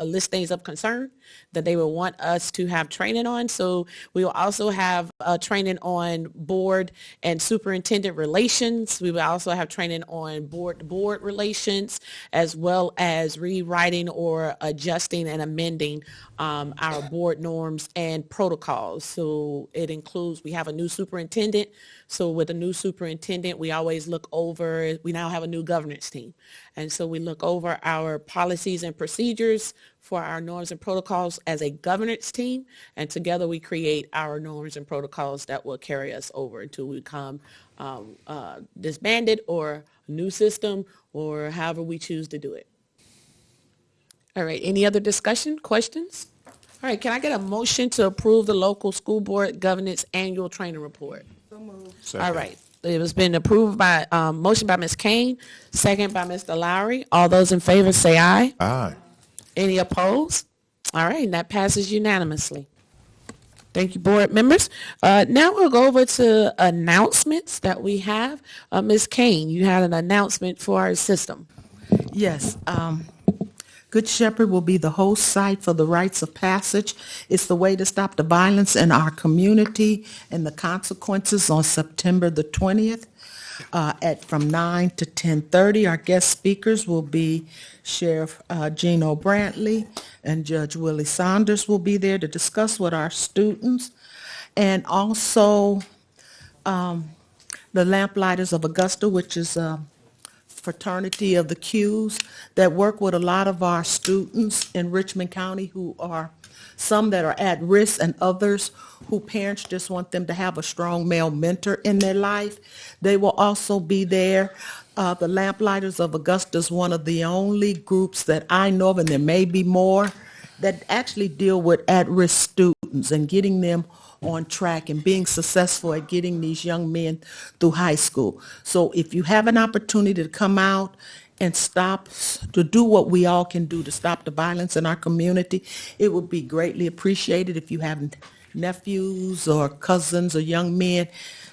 list things of concern that they will want us to have training on. So we will also have training on board and superintendent relations. We will also have training on board-to-board relations, as well as rewriting or adjusting and amending our board norms and protocols. So it includes, we have a new superintendent. So with a new superintendent, we always look over, we now have a new governance team. And so we look over our policies and procedures for our norms and protocols as a governance team. And together we create our norms and protocols that will carry us over until we become disbanded or a new system or however we choose to do it. All right, any other discussion, questions? All right, can I get a motion to approve the local school board governance annual training report? All right. It has been approved by, motion by Ms. Kane, second by Mr. Lowry. All those in favor say aye. Aye. Any opposed? All right, and that passes unanimously. Thank you, board members. Now we'll go over to announcements that we have. Ms. Kane, you had an announcement for our system. Yes. Good Shepherd will be the host site for the rites of passage. It's the way to stop the violence in our community and the consequences on September the 20th from 9 to 10:30. Our guest speakers will be Sheriff Gino Brantley and Judge Willie Saunders will be there to discuss with our students. And also the Lamplighters of Augusta, which is fraternity of the Qs that work with a lot of our students in Richmond County who are some that are at risk and others who parents just want them to have a strong male mentor in their life. They will also be there. The Lamplighters of Augusta is one of the only groups that I know of, and there may be more, that actually deal with at-risk students and getting them on track and being successful at getting these young men through high school. So if you have an opportunity to come out and to do what we all can do to stop the violence in our community, it would be greatly appreciated if you have nephews or cousins or young men,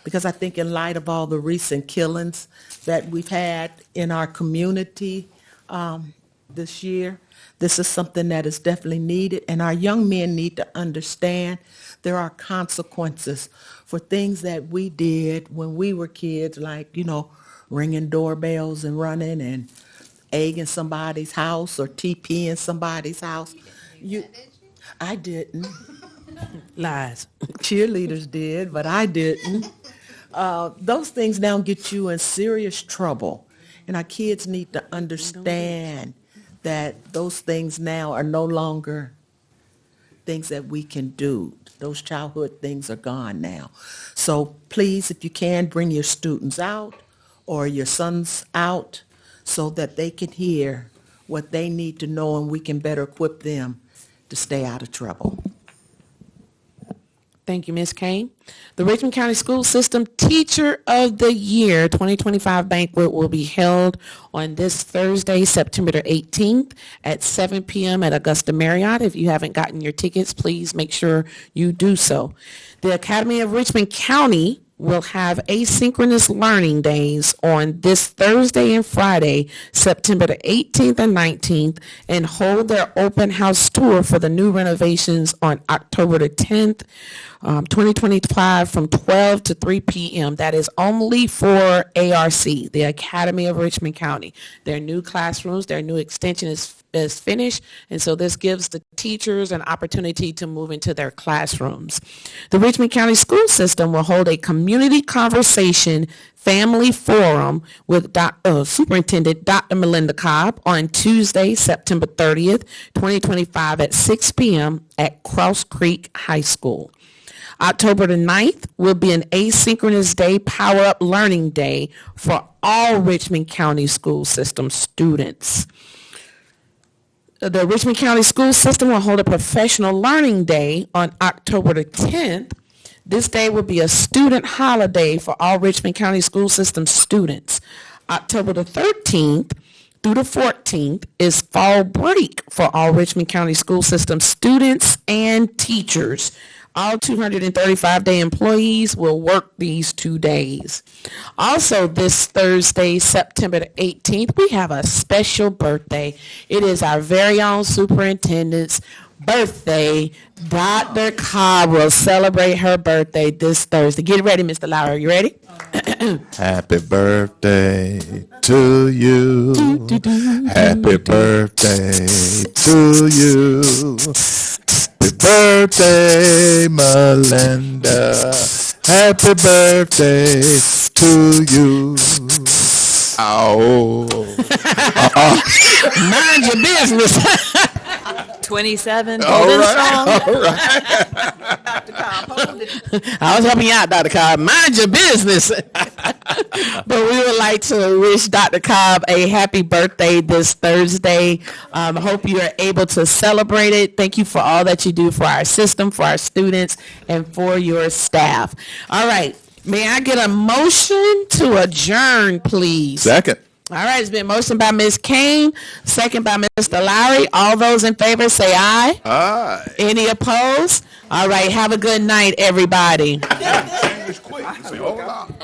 because I think in light of all the recent killings that we've had in our community this year, this is something that is definitely needed, and our young men need to understand there are consequences for things that we did when we were kids, like, ringing doorbells and running and egging somebody's house or TPing somebody's house. I didn't. Lies. Cheerleaders did, but I didn't. Those things now get you in serious trouble, and our kids need to understand that those things now are no longer things that we can do. Those childhood things are gone now. So please, if you can, bring your students out or your sons out so that they can hear what they need to know and we can better equip them to stay out of trouble. Thank you, Ms. Kane. The Richmond County School System Teacher of the Year 2025 banquet will be held on this Thursday, September the 18th at 7 p.m. at Augusta Marriott. If you haven't gotten your tickets, please make sure you do so. The Academy of Richmond County will have asynchronous learning days on this Thursday and Friday, September the 18th and 19th, and hold their open house tour for the new renovations on October the 10th, 2025 from 12 to 3 p.m. That is only for ARC, the Academy of Richmond County. Their new classrooms, their new extension is finished, and so this gives the teachers an opportunity to move into their classrooms. The Richmond County School System will hold a community conversation family forum with Superintendent Dr. Melinda Cobb on Tuesday, September 30th, 2025 at 6 p.m. at Cross Creek High School. October the 9th will be an asynchronous day power-up learning day for all Richmond County School System students. The Richmond County School System will hold a professional learning day on October the 10th. This day will be a student holiday for all Richmond County School System students. October the 13th through the 14th is fall break for all Richmond County School System students and teachers. All 235-day employees will work these 2 days. Also, this Thursday, September the 18th, we have a special birthday. It is our very own superintendent's birthday. Dr. Cobb will celebrate her birthday this Thursday. Get ready, Mr. Lowry. You ready? Happy birthday to you. Happy birthday to you. Happy birthday, Melinda. Happy birthday to you. Oh. Mind your business. 27, All holding right, strong. all right. Dr. Cobb, hold it. I was helping you out, Dr. Cobb. Mind your business. But we would like to wish Dr. Cobb a happy birthday this Thursday. Hope you are able to celebrate it. Thank you for all that you do for our system, for our students, and for your staff. All right. May I get a motion to adjourn, please? Second. All right, it's been motioned by Ms. Kane, second by Mr. Lowry. All those in favor say aye. Aye. Any opposed? All right, have a good night, everybody. Hold on.